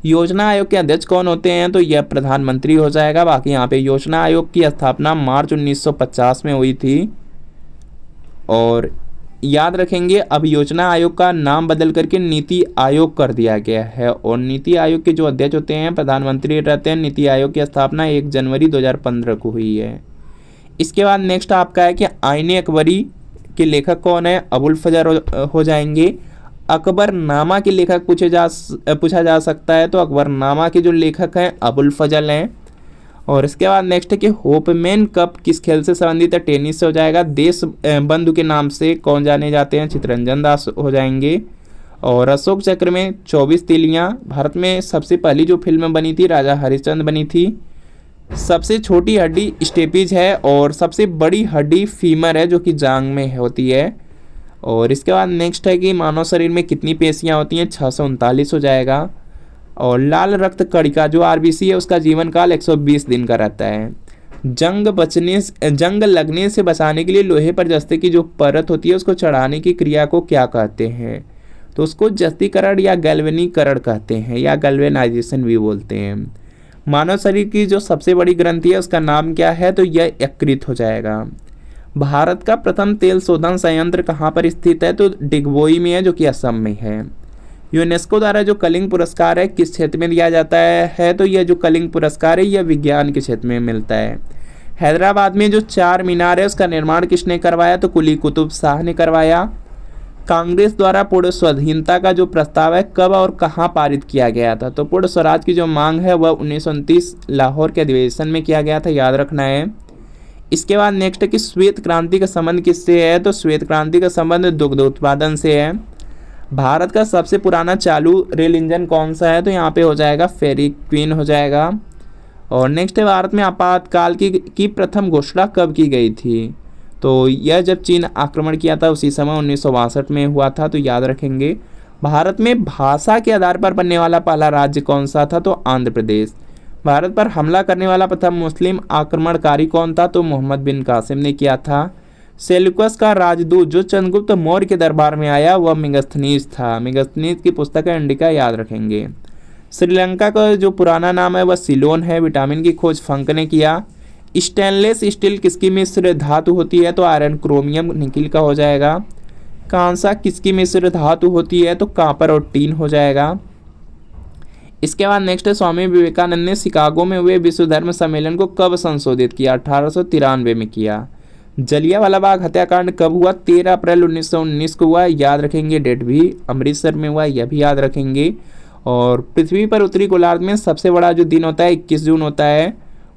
योजना आयोग के अध्यक्ष कौन होते हैं? तो यह प्रधानमंत्री हो जाएगा। बाकी यहाँ पे योजना आयोग की स्थापना मार्च 1950 में हुई थी। और याद रखेंगे अब योजना आयोग का नाम बदल करके नीति आयोग कर दिया गया है। और नीति आयोग के जो अध्यक्ष होते हैं प्रधानमंत्री रहते हैं। नीति आयोग की स्थापना 1 जनवरी 2015 को हुई है। इसके बाद नेक्स्ट आपका है कि आईने अकबरी के लेखक कौन है? अबुल फजर हो जाएंगे। अकबरनामा के लेखक पूछा जा सकता है। तो अकबरनामा के जो लेखक हैं अबुल फजल हैं। और इसके बाद नेक्स्ट है कि होपमैन कप किस खेल से संबंधित है? टेनिस से हो जाएगा। देश बंधु के नाम से कौन जाने जाते हैं? चित्तरंजन दास हो जाएंगे। और अशोक चक्र में 24 तीलियां। भारत में सबसे पहली जो फिल्म बनी थी राजा हरिश्चंद्र बनी थी। सबसे छोटी हड्डी स्टेपिज है और सबसे बड़ी हड्डी फीमर है जो कि जांग में होती है। और इसके बाद नेक्स्ट है कि मानव शरीर में कितनी पेशियां होती हैं? 639 हो जाएगा। और लाल रक्त कणिका जो आरबीसी है उसका जीवन काल 120 दिन का रहता है। जंग लगने से बचाने के लिए लोहे पर जस्ते की जो परत होती है उसको चढ़ाने की क्रिया को क्या कहते हैं? तो उसको जस्तीकरण या गैल्वेनीकरण कहते हैं या गैल्वेनाइजेशन भी बोलते हैं। मानव शरीर की जो सबसे बड़ी ग्रंथि है उसका नाम क्या है? तो यह यकृत हो जाएगा। भारत का प्रथम तेल शोधन संयंत्र कहाँ पर स्थित है? तो डिगबोई में है जो कि असम में है। यूनेस्को द्वारा जो कलिंग पुरस्कार है किस क्षेत्र में दिया जाता है? तो यह जो कलिंग पुरस्कार है यह विज्ञान के क्षेत्र में मिलता है। हैदराबाद में जो 4 मीनार है उसका निर्माण किसने करवाया? तो कुली कुतुब शाह ने करवाया। कांग्रेस द्वारा पूर्ण स्वाधीनता का जो प्रस्ताव है कब और कहाँ पारित किया गया था? तो पूर्ण स्वराज की जो मांग है वह 1929 लाहौर के अधिवेशन में किया गया था, याद रखना है। इसके बाद नेक्स्ट है कि श्वेत क्रांति का संबंध किससे है? तो श्वेत क्रांति का संबंध दुग्ध उत्पादन से है। भारत का सबसे पुराना चालू रेल इंजन कौन सा है? तो यहाँ पे हो जाएगा फेरी क्वीन हो जाएगा। और नेक्स्ट है, भारत में आपातकाल की प्रथम घोषणा कब की गई थी? तो यह जब चीन आक्रमण किया था उसी समय 1962 में हुआ था, तो याद रखेंगे। भारत में भाषा के आधार पर बनने वाला पहला राज्य कौन सा था? तो आंध्र प्रदेश। भारत पर हमला करने वाला प्रथम मुस्लिम आक्रमणकारी कौन था? तो मोहम्मद बिन कासिम ने किया था। सेल्युकस का राजदूत जो चंद्रगुप्त मौर्य के दरबार में आया वह मेगास्थनीज था। मेगास्थनीज की पुस्तक है इंडिका, याद रखेंगे। श्रीलंका का जो पुराना नाम है वह सिलोन है। विटामिन की खोज फंक ने किया। स्टेनलेस स्टील किसकी मिश्र धातु होती है? तो आयरन क्रोमियम निकिल का हो जाएगा। कांसा किसकी मिश्र धातु होती है? तो कापर और टीन हो जाएगा। इसके बाद नेक्स्ट है, स्वामी विवेकानंद ने शिकागो में हुए विश्व धर्म सम्मेलन को कब संशोधित किया? 1893 में किया। जलियांवाला बाग हत्याकांड कब हुआ? 13 अप्रैल 1919 को हुआ, याद रखेंगे। डेट भी अमृतसर में हुआ, यह भी याद रखेंगे। और पृथ्वी पर उत्तरी गोलार्ध में सबसे बड़ा जो दिन होता है 21 जून होता है।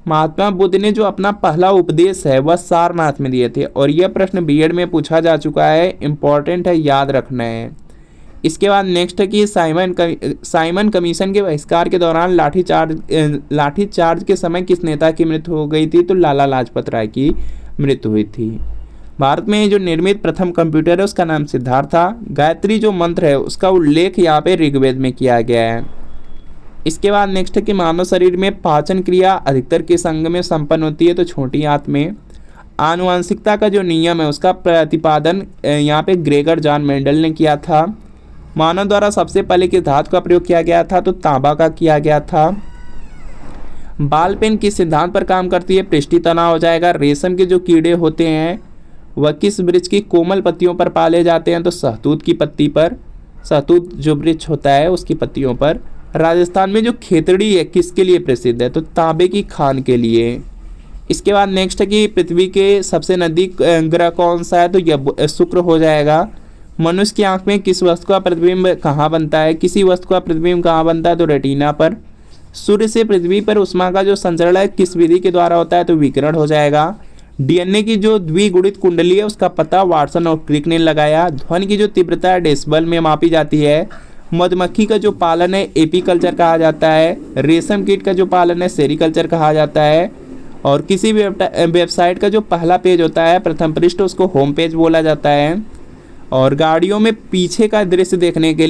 महात्मा बुद्ध ने जो अपना पहला उपदेश है वह सारनाथ में दिए थे और यह प्रश्न बीएड में पूछा जा चुका है, इंपॉर्टेंट है, याद रखना है। इसके बाद नेक्स्ट है कि साइमन कमीशन के बहिष्कार के दौरान लाठीचार्ज के समय किस नेता की मृत्यु हो गई थी? तो लाला लाजपत राय की मृत्यु हुई थी। भारत में जो निर्मित प्रथम कंप्यूटर है उसका नाम सिद्धार्थ था। गायत्री जो मंत्र है उसका उल्लेख यहाँ पे ऋग्वेद में किया गया है। इसके बाद नेक्स्ट है कि मानव शरीर में पाचन क्रिया अधिकतर किस अंग में संपन्न होती है? तो छोटी आंत में। आनुवंशिकता का जो नियम है उसका प्रतिपादन यहाँ पे ग्रेगर जॉन मेंडल ने किया था। मानव द्वारा सबसे पहले किस धातु का प्रयोग किया गया था, तो तांबा का किया गया था। बाल पेन किस सिद्धांत पर काम करती है, पृष्ठीय तनाव हो जाएगा। रेशम के जो कीड़े होते हैं वह किस वृक्ष की कोमल पत्तियों पर पाले जाते हैं, तो सहतूत की पत्ती पर, सहतूत जो वृक्ष होता है उसकी पत्तियों पर। राजस्थान में जो खेतड़ी है किसके लिए प्रसिद्ध है, तो तांबे की खान के लिए। इसके बाद नेक्स्ट है कि पृथ्वी के सबसे नजदीक ग्रह कौन सा है, तो यह शुक्र हो जाएगा। मनुष्य की आंख में किस वस्तु का प्रतिबिंब कहाँ बनता है, किसी वस्तु का प्रतिबिंब कहाँ बनता है, तो रेटिना पर। सूर्य से पृथ्वी पर उष्मा का जो संचरण है किस विधि के द्वारा होता है, तो विकिरण हो जाएगा। डीएनए की जो द्विगुणित कुंडली है उसका पता वाटसन और क्रिक ने लगाया। ध्वनि की जो तीव्रता डेसिबल में मापी जाती है। मधुमक्खी का जो पालन है एपीकल्चर कहा जाता है। रेशम कीट का जो पालन है सेरीकल्चर कहा जाता है। और किसी भी वेबसाइट का जो पहला पेज होता है प्रथम पृष्ठ उसको होम पेज बोला जाता है। और गाड़ियों में पीछे का दृश्य देखने के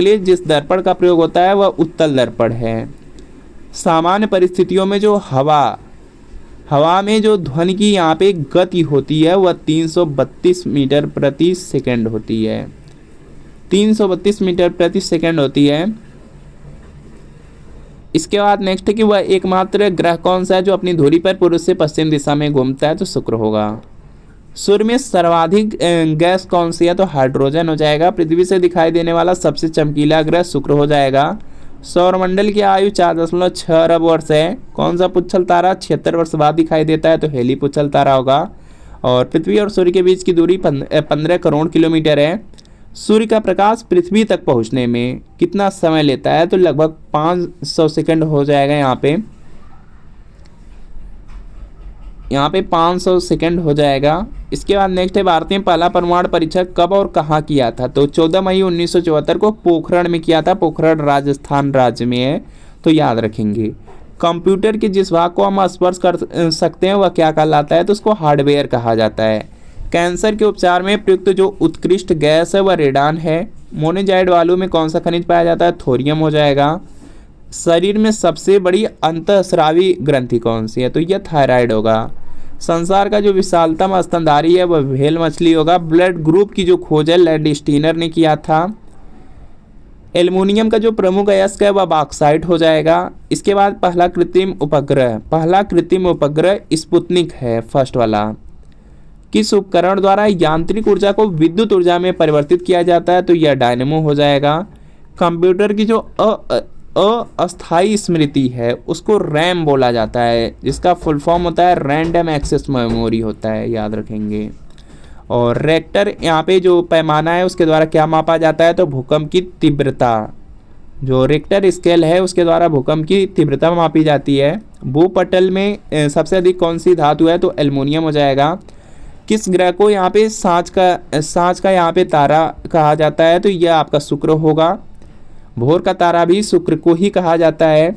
लिए जिस दर्पण का प्रयोग होता है वह उत्तल दर्पण है। सामान्य परिस्थितियों में जो हवा में जो ध्वनि की यहाँ पे गति होती है वह 332 मीटर प्रति सेकंड होती है। 332 मीटर प्रति सेकंड होती है। इसके बाद नेक्स्ट है कि वह एकमात्र ग्रह कौन सा है जो अपनी धुरी पर पूर्व से पश्चिम दिशा में घूमता है, तो शुक्र होगा। सूर्य में सर्वाधिक गैस कौन सी है, तो हाइड्रोजन हो जाएगा। पृथ्वी से दिखाई देने वाला सबसे चमकीला ग्रह शुक्र हो जाएगा। सौरमंडल की आयु 4.6 अरब वर्ष है। कौन सा पुच्छल तारा 76 वर्ष बाद दिखाई देता है, तो हेली पुच्छल तारा होगा। और पृथ्वी और सूर्य के बीच की दूरी 15 करोड़ किलोमीटर है। सूर्य का प्रकाश पृथ्वी तक पहुंचने में कितना समय लेता है, तो लगभग 500 सेकंड हो जाएगा। यहाँ पे 500 सेकंड हो जाएगा। इसके बाद नेक्स्ट है भारत में पहला परमाणु परीक्षण कब और कहाँ किया था, तो 14 मई 1974 को पोखरण में किया था। पोखरण राजस्थान राज्य में है, तो याद रखेंगे। कंप्यूटर के जिस भाग को हम स्पर्श कर सकते हैं वह क्या कहलाता है, तो उसको हार्डवेयर कहा जाता है। कैंसर के उपचार में प्रयुक्त जो उत्कृष्ट गैस है वह रेडान है। मोनेजाइड बालू में कौन सा खनिज पाया जाता है, थोरियम हो जाएगा। शरीर में सबसे बड़ी अंतःस्रावी ग्रंथि कौन सी है, तो यह थायराइड होगा। संसार का जो विशालतम स्तनधारी है वह व्हेल मछली होगा। ब्लड ग्रुप की जो खोज है लैंडस्टीनर ने किया था। एल्युमिनियम का जो प्रमुख अयस्क है वह बॉक्साइट हो जाएगा। इसके बाद पहला कृत्रिम उपग्रह स्पुतनिक है, फर्स्ट वाला। किस उपकरण द्वारा यांत्रिक ऊर्जा को विद्युत ऊर्जा में परिवर्तित किया जाता है, तो यह डायनेमो हो जाएगा। कंप्यूटर की जो अस्थायी स्मृति है उसको रैम बोला जाता है, जिसका फुल फॉर्म होता है रैंडम एक्सेस मेमोरी होता है, याद रखेंगे। और रेक्टर यहाँ पे जो पैमाना है उसके द्वारा क्या मापा जाता है, तो भूकंप की तीव्रता। जो रेक्टर स्केल है उसके द्वारा भूकंप की तीव्रता मापी जाती है। भूपटल में सबसे अधिक कौन सी धातु है, तो एल्युमिनियम हो जाएगा। किस ग्रह को यहाँ पे सांझ का यहाँ पे तारा कहा जाता है, तो यह आपका शुक्र होगा। भोर का तारा भी शुक्र को ही कहा जाता है।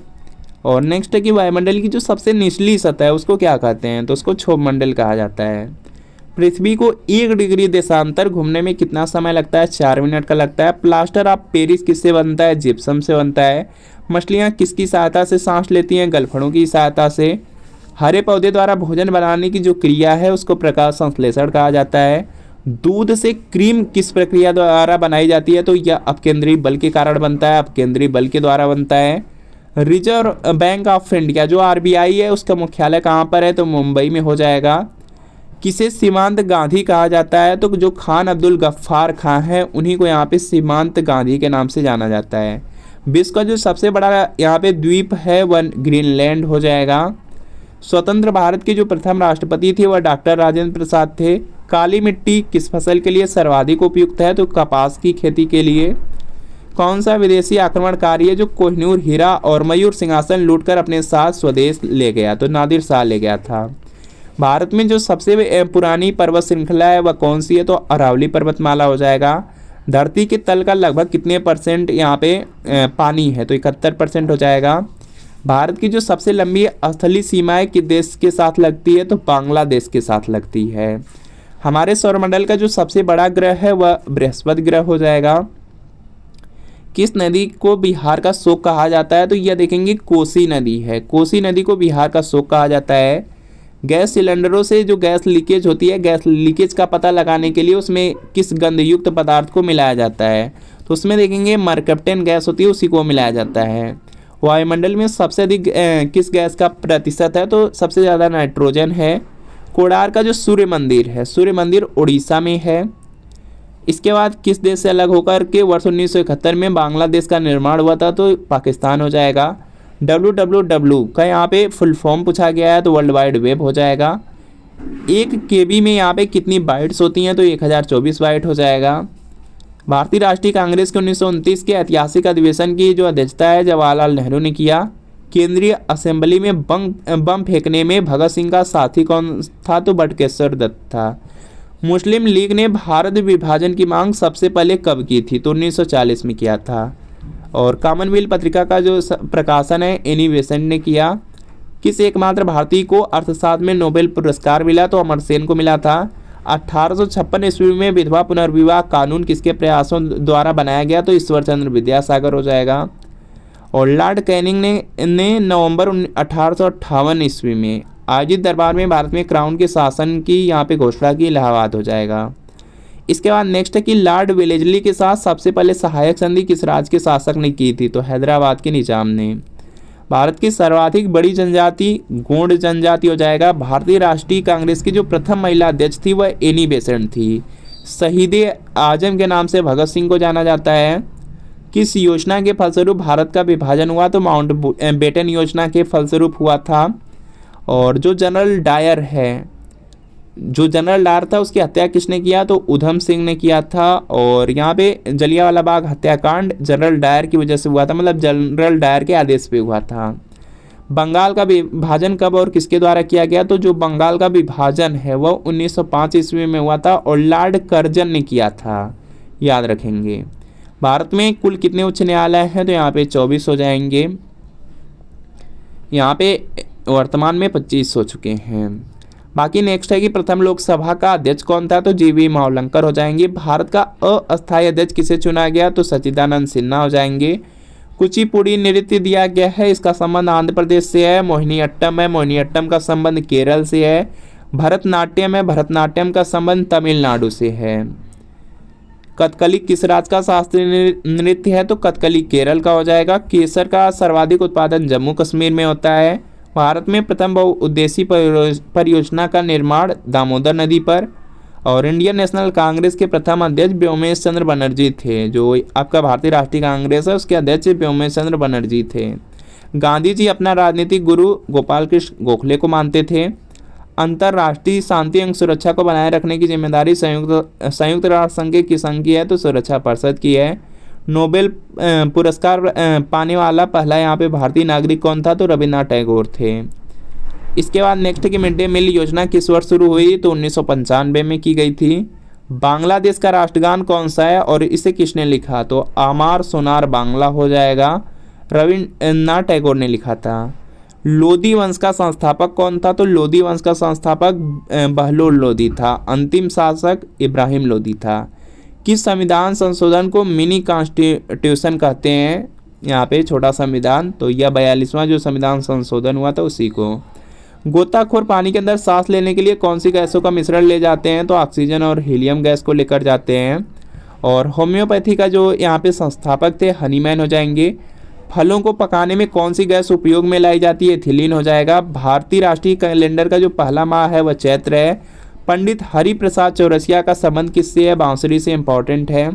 और नेक्स्ट है कि वायुमंडल की जो सबसे निचली सतह है उसको क्या कहते हैं, तो उसको क्षोभ मंडल कहा जाता है। पृथ्वी को 1 डिग्री देशांतर घूमने में कितना समय लगता है, 4 मिनट का लगता है। प्लास्टर ऑफ पेरिस किससे बनता है, जिप्सम से बनता है। मछलियाँ किसकी सहायता से सांस लेती हैं, गलफड़ों की सहायता से। हरे पौधे द्वारा भोजन बनाने की जो क्रिया है उसको प्रकाश संश्लेषण कहा जाता है। दूध से क्रीम किस प्रक्रिया द्वारा बनाई जाती है, तो यह अपकेंद्रीय बल के कारण बनता है, अपकेंद्रीय बल के द्वारा बनता है। रिजर्व बैंक ऑफ इंडिया जो आरबीआई है उसका मुख्यालय कहाँ पर है, तो मुंबई में हो जाएगा। किसे सीमांत गांधी कहा जाता है, तो जो खान अब्दुल गफ्फार खां हैं उन्हीं को यहाँ पे सीमांत गांधी के नाम से जाना जाता है। विश्व का जो सबसे बड़ा यहाँ पे द्वीप है वह ग्रीनलैंड हो जाएगा। स्वतंत्र भारत के जो प्रथम राष्ट्रपति थे वह डॉक्टर राजेंद्र प्रसाद थे। काली मिट्टी किस फसल के लिए सर्वाधिक उपयुक्त है, तो कपास की खेती के लिए। कौन सा विदेशी आक्रमणकारी है जो कोहिनूर हीरा और मयूर सिंहासन लूटकर अपने साथ स्वदेश ले गया, तो नादिर शाह ले गया था। भारत में जो सबसे पुरानी पर्वत श्रृंखला है वह कौन सी है, तो अरावली पर्वतमाला हो जाएगा। धरती के तल का लगभग कितने % यहाँ पे पानी है, तो 71% हो जाएगा। भारत की जो सबसे लंबी स्थलीय सीमाएं किस देश के साथ लगती है, तो बांग्लादेश के साथ लगती है। हमारे सौरमंडल का जो सबसे बड़ा ग्रह है वह बृहस्पति ग्रह हो जाएगा। किस नदी को बिहार का शोक कहा जाता है, तो यह देखेंगे कोसी नदी है। कोसी नदी को बिहार का शोक कहा जाता है। गैस सिलेंडरों से जो गैस लीकेज होती है, गैस लीकेज का पता लगाने के लिए उसमें किस गंधयुक्त पदार्थ को मिलाया जाता है, तो उसमें देखेंगे मरकप्टेन गैस होती है, उसी को मिलाया जाता है। वायुमंडल में सबसे अधिक किस गैस का प्रतिशत है, तो सबसे ज़्यादा नाइट्रोजन है। कोणार्क का जो सूर्य मंदिर है, सूर्य मंदिर उड़ीसा में है। इसके बाद किस देश से अलग होकर के वर्ष 1971 में बांग्लादेश का निर्माण हुआ था, तो पाकिस्तान हो जाएगा। WWW का यहाँ पे फुल फॉर्म पूछा गया है, तो वर्ल्ड वाइड वेब हो जाएगा। 1 KB में यहाँ पे कितनी बाइट्स होती हैं, तो 1024 बाइट हो जाएगा। भारतीय राष्ट्रीय कांग्रेस के 1929 के ऐतिहासिक अधिवेशन की जो अध्यक्षता है जवाहरलाल नेहरू ने किया। केंद्रीय असेंबली में बम फेंकने में भगत सिंह का साथी कौन था, तो बटुकेश्वर दत्त था। मुस्लिम लीग ने भारत विभाजन की मांग सबसे पहले कब की थी, तो 1940 में किया था। और कॉमनवेल्थ पत्रिका का जो प्रकाशन है एनी बेसेंट ने किया। किस एकमात्र भारतीय को अर्थशास्त्र में नोबेल पुरस्कार मिला, तो अमर्त्य सेन को मिला था। 1856 ईस्वी में विधवा पुनर्विवाह कानून किसके प्रयासों द्वारा बनाया गया, तो ईश्वर चंद्र विद्यासागर हो जाएगा। और लॉर्ड कैनिंग ने नवंबर 1858 ईस्वी में आयोजित दरबार में भारत में क्राउन के शासन की यहाँ पे घोषणा की, इलाहाबाद हो जाएगा। इसके बाद नेक्स्ट है कि लॉर्ड वेलेस्ली के साथ सबसे पहले सहायक संधि किस राज्य के शासक ने की थी, तो हैदराबाद के निजाम ने। भारत की सर्वाधिक बड़ी जनजाति गोंड जनजाति हो जाएगा। भारतीय राष्ट्रीय कांग्रेस की जो प्रथम महिला अध्यक्ष थी वह एनी बेसेंट थी। शहीद आजम के नाम से भगत सिंह को जाना जाता है। किस योजना के फलस्वरूप भारत का विभाजन हुआ, तो माउंट बेटन योजना के फलस्वरूप हुआ था। और जो जनरल डायर था उसकी हत्या किसने किया, तो उधम सिंह ने किया था। और यहाँ पे जलियांवाला बाग हत्याकांड जनरल डायर की वजह से हुआ था, मतलब जनरल डायर के आदेश पे हुआ था। बंगाल का विभाजन कब और किसके द्वारा किया गया, तो जो बंगाल का विभाजन है वह 1905 ईस्वी में हुआ था और लॉर्ड कर्जन ने किया था, याद रखेंगे। भारत में कुल कितने उच्च न्यायालय हैं, तो यहाँ पे 24 हो जाएंगे। यहाँ पे वर्तमान में 25 हो चुके हैं। बाकी नेक्स्ट है कि प्रथम लोकसभा का अध्यक्ष कौन था, तो GV मावलंकर हो जाएंगे। भारत का अस्थायी अध्यक्ष किसे चुना गया, तो सच्चिदानंद सिन्हा हो जाएंगे। कुचिपुड़ी नृत्य दिया गया है, इसका संबंध आंध्र प्रदेश से है। मोहिनीअट्टम है, मोहिनीअट्टम का संबंध केरल से है। भरतनाट्यम है, भरतनाट्यम का संबंध तमिलनाडु से है। कथकली किस राज्य का शास्त्रीय नृत्य है, तो कथकली केरल का हो जाएगा। केसर का सर्वाधिक उत्पादन जम्मू कश्मीर में होता है। भारत में प्रथम बहुउद्देशीय परियोजना का निर्माण दामोदर नदी पर। और इंडियन नेशनल कांग्रेस के प्रथम अध्यक्ष व्योमेश चंद्र बनर्जी थे। जो आपका भारतीय राष्ट्रीय कांग्रेस है उसके अध्यक्ष व्योमेश चंद्र बनर्जी थे। गांधी जी अपना राजनीतिक गुरु गोपाल कृष्ण गोखले को मानते थे। अंतर्राष्ट्रीय शांति एवं सुरक्षा को बनाए रखने की जिम्मेदारी संयुक्त राष्ट्र संघ की संघ की है, तो सुरक्षा परिषद की है। नोबेल पुरस्कार पाने वाला पहला यहाँ पे भारतीय नागरिक कौन था, तो रविन्द्रनाथ टैगोर थे। इसके बाद नेक्स्ट की मिड डे मील योजना किस वर्ष शुरू हुई, तो 1995 में की गई थी। बांग्लादेश का राष्ट्रगान कौन सा है और इसे किसने लिखा, तो आमार सोनार बांग्ला हो जाएगा, रविन्द्रनाथ टैगोर ने लिखा था। लोदी वंश का संस्थापक कौन था, तो लोदी वंश का संस्थापक बहलोल लोदी था। अंतिम शासक इब्राहिम लोदी था। किस संविधान संशोधन को मिनी कॉन्स्टिट्यूशन कहते हैं, यहाँ पे छोटा संविधान, तो यह 42वां जो संविधान संशोधन हुआ था उसी को। गोताखोर पानी के अंदर सांस लेने के लिए कौन सी गैसों का मिश्रण ले जाते हैं, तो ऑक्सीजन और हीलियम गैस को लेकर जाते हैं। और होम्योपैथी का जो यहाँ पे संस्थापक थे हनीमैन हो जाएंगे। फलों को पकाने में कौन सी गैस उपयोग में लाई जाती है, एथिलीन हो जाएगा। भारतीय राष्ट्रीय कैलेंडर का जो पहला माह है वह चैत्र है। पंडित हरिप्रसाद चौरसिया का संबंध किससे है, बांसुरी से इम्पॉर्टेंट है।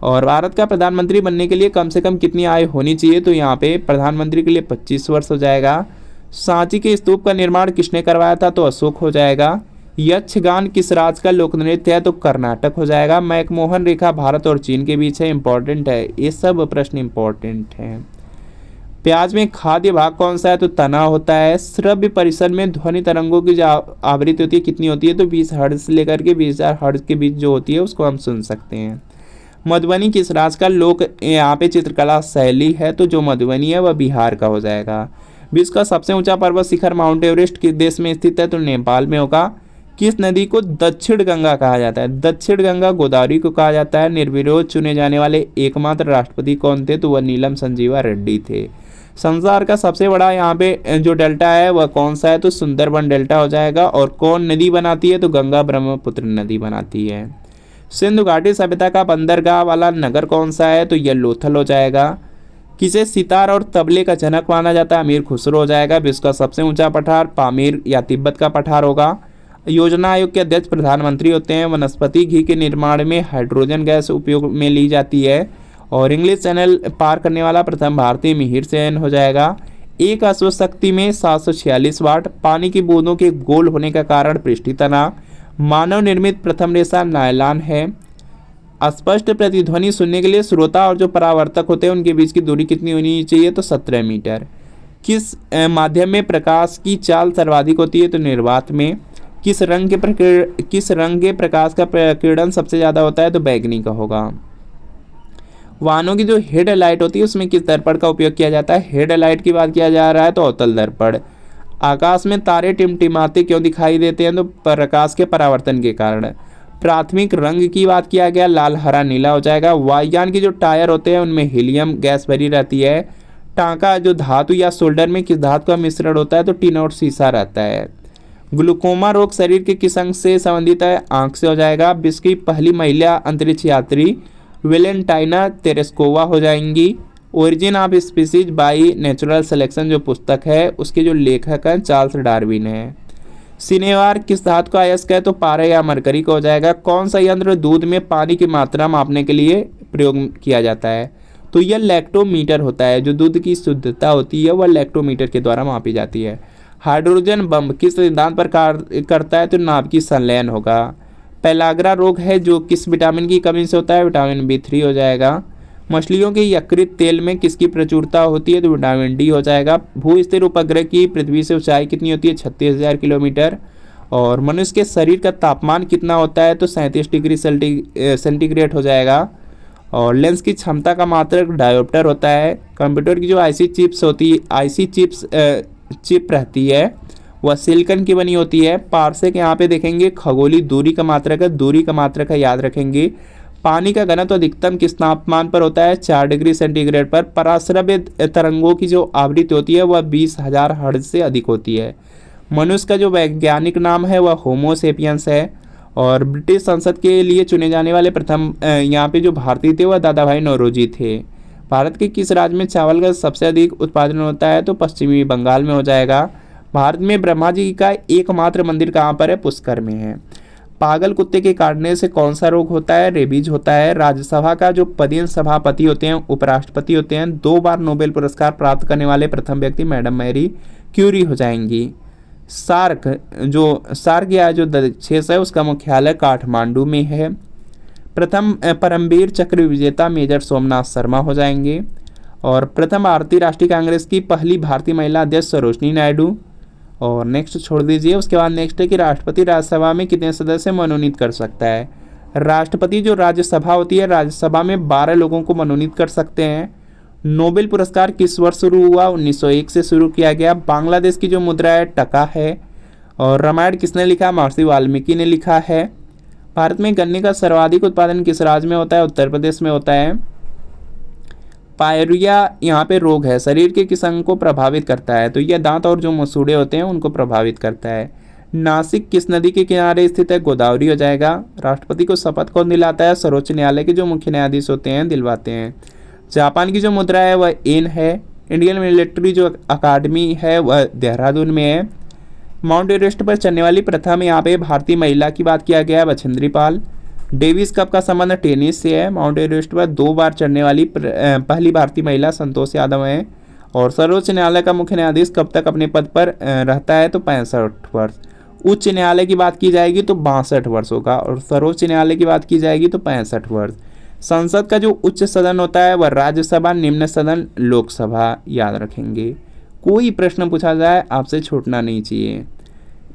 और भारत का प्रधानमंत्री बनने के लिए कम से कम कितनी आयु होनी चाहिए, तो यहाँ पे प्रधानमंत्री के लिए 25 वर्ष हो जाएगा। सांची के स्तूप का निर्माण किसने करवाया था, तो अशोक हो जाएगा। यक्षगान किस राज्य का लोक नृत्य है, तो कर्नाटक हो जाएगा। मैकमोहन रेखा भारत और चीन के बीच है, इंपॉर्टेंट है, ये सब प्रश्न इंपॉर्टेंट हैं। प्याज में खाद्य भाग कौन सा है, तो तना होता है। श्रव्य परिसर में ध्वनि तरंगों की जो आवृत्ति होती है कितनी होती है, तो 20 हर्ट्ज से लेकर के 20,000 हर्ट्ज के बीच जो होती है उसको हम सुन सकते हैं। मधुबनी किस राज्य का लोक यहाँ पे चित्रकला शैली है, तो जो मधुबनी है वह बिहार का हो जाएगा। विश्व का सबसे ऊंचा पर्वत शिखर माउंट एवरेस्ट किस देश में स्थित है, तो नेपाल में होगा। किस नदी को दक्षिण गंगा कहा जाता है, दक्षिण गंगा गोदावरी को कहा जाता है। निर्विरोध चुने जाने वाले एकमात्र राष्ट्रपति कौन थे, तो वह नीलम संजीवा रेड्डी थे। संसार का सबसे बड़ा यहाँ पे जो डेल्टा है वह कौन सा है, तो सुंदरबन डेल्टा हो जाएगा। और कौन नदी बनाती है, तो गंगा ब्रह्मपुत्र नदी बनाती है। सिंधु घाटी सभ्यता का बंदरगाह वाला नगर कौन सा है, तो यह लोथल हो जाएगा। किसे सितार और तबले का जनक माना जाता है, अमीर खुसरो हो जाएगा। विश्व का सबसे ऊंचा पठार पामीर या तिब्बत का पठार होगा। योजना आयोग के अध्यक्ष प्रधानमंत्री होते हैं। वनस्पति घी के निर्माण में हाइड्रोजन गैस उपयोग में ली जाती है। और इंग्लिश चैनल पार करने वाला प्रथम भारतीय मिहिर सेन हो जाएगा। एक अश्व शक्ति में 746 वाट। पानी की बूंदों के गोल होने का कारण पृष्ठीय तनाव। मानव निर्मित प्रथम रेशा नायलॉन है। स्पष्ट प्रतिध्वनि सुनने के लिए श्रोता और जो परावर्तक होते हैं उनके बीच की दूरी कितनी होनी चाहिए, तो 17 मीटर। किस माध्यम में प्रकाश की चाल सर्वाधिक होती है, तो निर्वात में। किस रंग के प्रकाश का प्रकीर्णन सबसे ज़्यादा होता है, तो बैगनी का होगा। वाहनों की जो हेड लाइट होती है उसमें किस दर्पण का उपयोग किया जाता है, हेड लाइट की बात किया जा रहा है तो अवतल दर्पण। आकाश में तारे टिमटिमाते क्यों दिखाई देते हैं, तो प्रकाश के परावर्तन के कारण। प्राथमिक रंग की बात किया गया, लाल हरा नीला हो जाएगा। वायुयान के जो टायर होते हैं उनमें हीलियम गैस भरी रहती है। टांका जो धातु या सोल्डर में किस धातु का मिश्रण होता है, तो टिन और सीसा रहता है। ग्लूकोमा रोग शरीर के किस अंग से संबंधित है, आंख से हो जाएगा। विश्व की पहली महिला अंतरिक्ष यात्री वेलेंटाइना तेरेस्कोवा हो जाएंगी। Origin of species by natural selection जो पुस्तक है उसके जो लेखक हैं चार्ल्स डार्विन है। सिनेवार किस धातु का अयस्क है, तो पारा या मरकरी का हो जाएगा। कौन सा यंत्र दूध में पानी की मात्रा मापने के लिए प्रयोग किया जाता है, तो यह लैक्टोमीटर होता है। जो दूध की शुद्धता होती है वह लैक्टोमीटर के द्वारा मापी जाती है। हाइड्रोजन बम किस सिद्धांत पर कार्य करता है, तो नाभिकीय संलयन होगा। पेलाग्रा रोग है जो किस विटामिन की कमी से होता है, विटामिन B3 हो जाएगा। मछलियों के यकृत तेल में किसकी प्रचुरता होती है, तो विटामिन D हो जाएगा। भू स्थिर उपग्रह की पृथ्वी से ऊंचाई कितनी होती है, 36,000 किलोमीटर। और मनुष्य के शरीर का तापमान कितना होता है, तो 37 डिग्री सेंटीग्रेड हो जाएगा। और लेंस की क्षमता का मात्रक डायोप्टर होता है। कंप्यूटर की जो चिप रहती है वह सिलिकॉन की बनी होती है। पारसेक यहाँ पे देखेंगे खगोलीय दूरी का मात्रक है, दूरी का मात्रक है, याद रखेंगे। पानी का घनत्व अधिकतम किस तापमान पर होता है, 4 डिग्री सेंटीग्रेड पर। पराश्रव्य तरंगों की जो आवृत्ति होती है वह 20,000 हर्ट्ज से अधिक होती है। मनुष्य का जो वैज्ञानिक नाम है वह होमो सेपियंस है। और ब्रिटिश संसद के लिए चुने जाने वाले प्रथम यहाँ पे जो भारतीय थे वह दादा भाई नौरोजी थे। भारत के किस राज्य में चावल का सबसे अधिक उत्पादन होता है, तो पश्चिमी बंगाल में हो जाएगा। भारत में ब्रह्मा जी का एकमात्र मंदिर कहाँ पर है, पुष्कर में है। पागल कुत्ते के काटने से कौन सा रोग होता है, रेबीज होता है। राज्यसभा का जो पदेन सभापति होते हैं उपराष्ट्रपति होते हैं। 2 बार नोबेल पुरस्कार प्राप्त करने वाले प्रथम व्यक्ति मैडम मैरी क्यूरी हो जाएंगी। सार्क या जो देश है उसका मुख्यालय काठमांडू में है। प्रथम परमवीर चक्र विजेता मेजर सोमनाथ शर्मा हो जाएंगे। और प्रथम भारतीय राष्ट्रीय कांग्रेस की पहली भारतीय महिला अध्यक्ष सरोजनी नायडू। और नेक्स्ट छोड़ दीजिए। उसके बाद नेक्स्ट है कि राष्ट्रपति राज्यसभा में कितने सदस्य मनोनीत कर सकता है। राष्ट्रपति जो राज्यसभा होती है राज्यसभा में 12 लोगों को मनोनीत कर सकते हैं। नोबेल पुरस्कार किस वर्ष शुरू हुआ, 1901 से शुरू किया गया। बांग्लादेश की जो मुद्रा है टका है। और रामायण किसने लिखा, महर्षि वाल्मीकि ने लिखा है। भारत में गन्ने का सर्वाधिक उत्पादन किस राज्य में होता है, उत्तर प्रदेश में होता है। पायरिया यहाँ पे रोग है, शरीर के किस अंग को प्रभावित करता है, तो यह दांत और जो मसूड़े होते हैं उनको प्रभावित करता है। नासिक किस नदी के किनारे स्थित है, गोदावरी हो जाएगा। राष्ट्रपति को शपथ कौन दिलाता है, सर्वोच्च न्यायालय के जो मुख्य न्यायाधीश होते हैं दिलवाते हैं। जापान की जो मुद्रा है वह येन है। इंडियन मिलिट्री जो अकादमी है वह देहरादून में है। माउंट एवरेस्ट पर चढ़ने वाली प्रथम यहाँ पे भारतीय महिला की बात किया गया है, बछेंद्री पाल। डेविस कप का संबंध टेनिस से है। माउंट एवरेस्ट पर 2 बार चढ़ने वाली पहली भारतीय महिला संतोष यादव है। और सर्वोच्च न्यायालय का मुख्य न्यायाधीश कब तक अपने पद पर रहता है, तो 65 वर्ष। उच्च न्यायालय की बात की जाएगी तो 62 वर्ष होगा। और सर्वोच्च न्यायालय की बात की जाएगी तो 65 वर्ष। संसद का जो उच्च सदन होता है वह राज्यसभा, निम्न सदन लोकसभा, याद रखेंगे। कोई प्रश्न पूछा जाए आपसे छूटना नहीं चाहिए।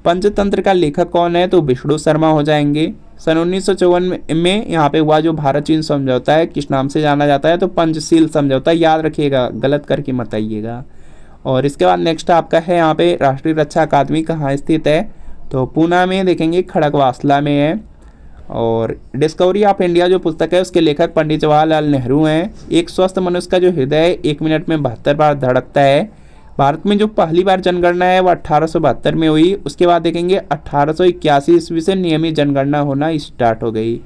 पंचतंत्र का लेखक कौन है, तो विष्णु शर्मा हो जाएंगे। सन 1954 में यहाँ पे हुआ जो भारत चीन समझौता है किस नाम से जाना जाता है, तो पंचशील समझौता, याद रखिएगा, गलत करके मत आइएगा। और इसके बाद नेक्स्ट आपका है यहाँ पे राष्ट्रीय रक्षा अकादमी कहाँ स्थित है, तो पूना में देखेंगे, खड़गवासला में है। और डिस्कवरी ऑफ इंडिया जो पुस्तक है उसके लेखक पंडित जवाहरलाल नेहरू हैं। एक स्वस्थ मनुष्य का जो हृदय 1 मिनट में 72 बार धड़कता है। भारत में जो पहली बार जनगणना है वह 1872 में हुई। उसके बाद देखेंगे 1881 ईस्वी से नियमित जनगणना होना स्टार्ट हो गई।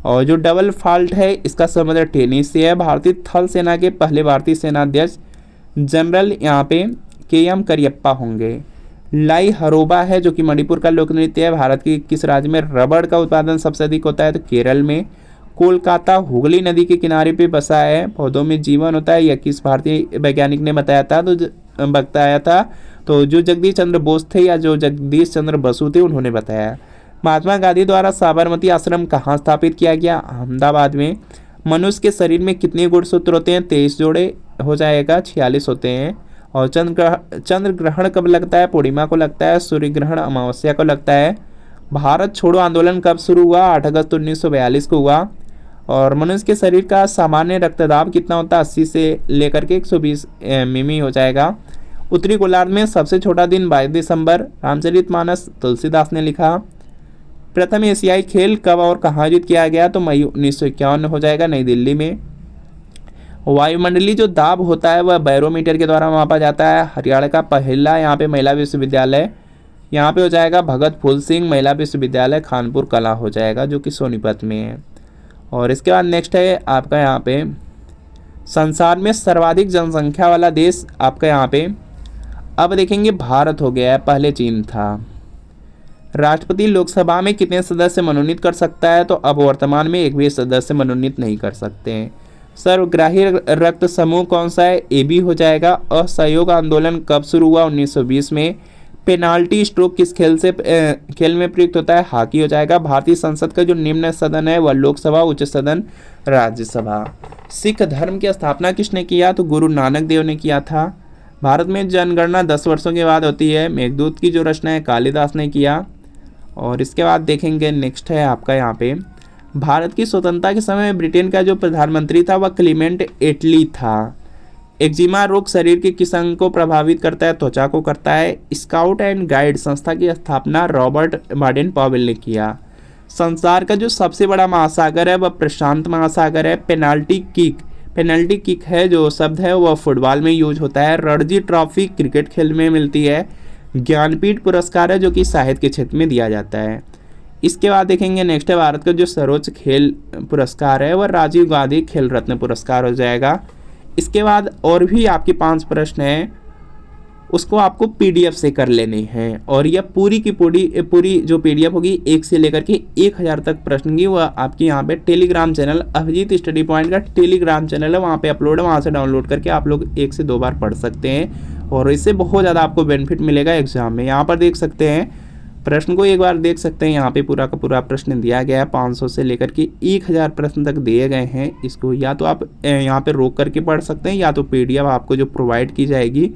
और जो डबल फॉल्ट है इसका संबंध टेनिस से है। भारतीय थल सेना के पहले भारतीय सेनाध्यक्ष जनरल यहाँ पे KM करियप्पा होंगे। लाई हरोबा है जो कि मणिपुर का लोक नृत्य है। भारत के किस राज्य में रबड़ का उत्पादन सबसे अधिक होता है? तो केरल में। कोलकाता हुगली नदी के किनारे पे बसा है। पौधों में जीवन होता है, यह किस भारतीय वैज्ञानिक ने बताया था? तो जो जगदीश चंद्र बोस थे या जो जगदीश चंद्र बसु थे उन्होंने बताया। महात्मा गांधी द्वारा साबरमती आश्रम कहाँ स्थापित किया गया? अहमदाबाद में। मनुष्य के शरीर में कितने गुणसूत्र होते हैं? 23 जोड़े हो जाएगा, 46 होते हैं। और चंद्र ग्रहण कब लगता है? पूर्णिमा को लगता है। सूर्य ग्रहण अमावस्या को लगता है। भारत छोड़ो आंदोलन कब शुरू हुआ? 8 अगस्त 1942 को हुआ। और मनुष्य के शरीर का सामान्य रक्तदाब कितना होता है? 80 से लेकर के 120 मिमी हो जाएगा। उत्तरी गोलार्ध में सबसे छोटा दिन 22 दिसंबर। रामचरितमानस तुलसीदास ने लिखा। प्रथम एशियाई खेल कब और कहाँ आयोजित किया गया? तो मई 1951 हो जाएगा, नई दिल्ली में। वायुमंडलीय जो दाब होता है वह बैरोमीटर के द्वारा मापा जाता है। हरियाणा का पहला यहाँ पे महिला विश्वविद्यालय यहाँ पे हो जाएगा भगत फूल सिंह महिला विश्वविद्यालय खानपुर कला हो जाएगा, जो कि सोनीपत में है। और इसके बाद नेक्स्ट है आपका यहाँ पे संसार में सर्वाधिक जनसंख्या वाला देश आपका यहाँ पे अब देखेंगे भारत हो गया है, पहले चीन था। राष्ट्रपति लोकसभा में कितने सदस्य मनोनीत कर सकता है? तो अब वर्तमान में एक भी सदस्य मनोनीत नहीं कर सकते हैं। सर्वग्राही रक्त समूह कौन सा है? AB हो जाएगा। असहयोग आंदोलन कब शुरू हुआ? 1920 में। पेनाल्टी स्ट्रोक किस खेल में प्रयुक्त होता है? हॉकी हो जाएगा। भारतीय संसद का जो निम्न सदन है वह लोकसभा, उच्च सदन, राज्यसभा। सिख धर्म की स्थापना किसने किया? तो गुरु नानक देव ने किया था। भारत में जनगणना 10 वर्षों के बाद होती है। मेघदूत की जो रचना है कालिदास ने किया। और इसके बाद देखेंगे नेक्स्ट है आपका यहाँ पे भारत की स्वतंत्रता के समय ब्रिटेन का जो प्रधानमंत्री था वह क्लीमेंट एटली था। एक्जिमा रोग शरीर के किस अंग को प्रभावित करता है? त्वचा को करता है। स्काउट एंड गाइड संस्था की स्थापना रॉबर्ट बाडेन पॉवेल ने किया। संसार का जो सबसे बड़ा महासागर है वह प्रशांत महासागर है। पेनल्टी किक है जो शब्द है वह फुटबॉल में यूज होता है। रणजी ट्रॉफी क्रिकेट खेल में मिलती है। ज्ञानपीठ पुरस्कार है जो कि साहित्य के क्षेत्र में दिया जाता है। इसके बाद देखेंगे नेक्स्ट है भारत का जो सर्वोच्च खेल पुरस्कार है वह राजीव गांधी खेल रत्न पुरस्कार हो जाएगा। इसके बाद और भी आपके 5 प्रश्न हैं, उसको आपको PDF से कर लेने हैं। और यह पूरी की पूरी जो PDF होगी 1 से लेकर के 1000 तक प्रश्न की, वह आपकी यहाँ पे Telegram channel Abhijeet study point का टेलीग्राम चैनल है, वहाँ पे अपलोड है, वहाँ से डाउनलोड करके आप लोग 1 से 2 बार पढ़ सकते हैं। और इससे बहुत ज़्यादा आपको बेनिफिट मिलेगा एग्जाम में। यहाँ पर देख सकते हैं प्रश्न को एक बार देख सकते हैं। यहाँ पे पूरा का पूरा प्रश्न दिया गया है। 500 से लेकर के 1000 प्रश्न तक दिए गए हैं। इसको या तो आप यहाँ पे रोक करके पढ़ सकते हैं या तो PDF आपको जो प्रोवाइड की जाएगी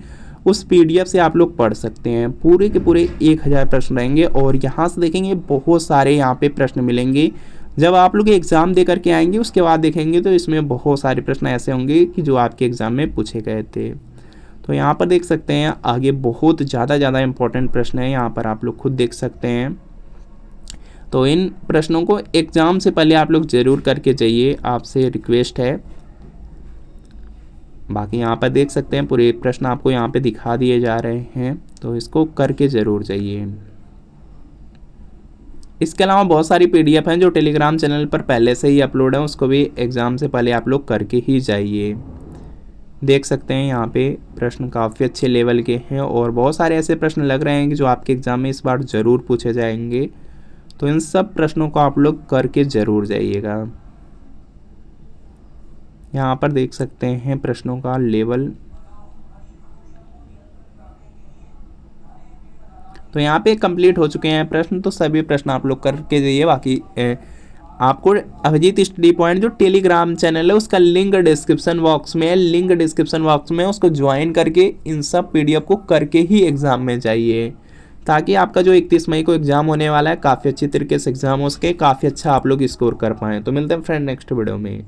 उस PDF से आप लोग पढ़ सकते हैं। पूरे के पूरे 1000 प्रश्न रहेंगे। और यहाँ से देखेंगे बहुत सारे यहाँ पे प्रश्न मिलेंगे। जब आप लोग एग्ज़ाम दे करके आएंगे उसके बाद देखेंगे तो इसमें बहुत सारे प्रश्न ऐसे होंगे कि जो आपके एग्ज़ाम में पूछे गए थे। तो यहाँ पर देख सकते हैं आगे बहुत ज़्यादा इंपॉर्टेंट प्रश्न है, यहाँ पर आप लोग खुद देख सकते हैं। तो इन प्रश्नों को एग्ज़ाम से पहले आप लोग ज़रूर करके जाइए, आपसे रिक्वेस्ट है। बाकी यहाँ पर देख सकते हैं पूरे प्रश्न आपको यहाँ पे दिखा दिए जा रहे हैं, तो इसको करके ज़रूर जाइए। इसके अलावा बहुत सारी PDF हैं जो टेलीग्राम चैनल पर पहले से ही अपलोड है, उसको भी एग्ज़ाम से पहले आप लोग करके ही जाइए। देख सकते हैं यहाँ पे प्रश्न काफ़ी अच्छे लेवल के हैं और बहुत सारे ऐसे प्रश्न लग रहे हैं कि जो आपके एग्ज़ाम में इस बार ज़रूर पूछे जाएंगे। तो इन सब प्रश्नों को आप लोग करके ज़रूर जाइएगा। यहाँ पर देख सकते हैं प्रश्नों का लेवल। तो यहाँ पे कंप्लीट हो चुके हैं प्रश्न, तो सभी प्रश्न आप लोग करके जाइए। बाकी आपको अभिजीत स्टडी पॉइंट जो टेलीग्राम चैनल है उसका लिंक डिस्क्रिप्शन बॉक्स में है, लिंक डिस्क्रिप्शन बॉक्स में उसको ज्वाइन करके इन सब PDF को करके ही एग्ज़ाम में जाइए, ताकि आपका जो 31 मई को एग्ज़ाम होने वाला है काफ़ी अच्छी तरीके से एग्ज़ाम हो सके, काफ़ी अच्छा आप लोग स्कोर कर पाएँ। तो मिलते हैं फ्रेंड नेक्स्ट वीडियो में।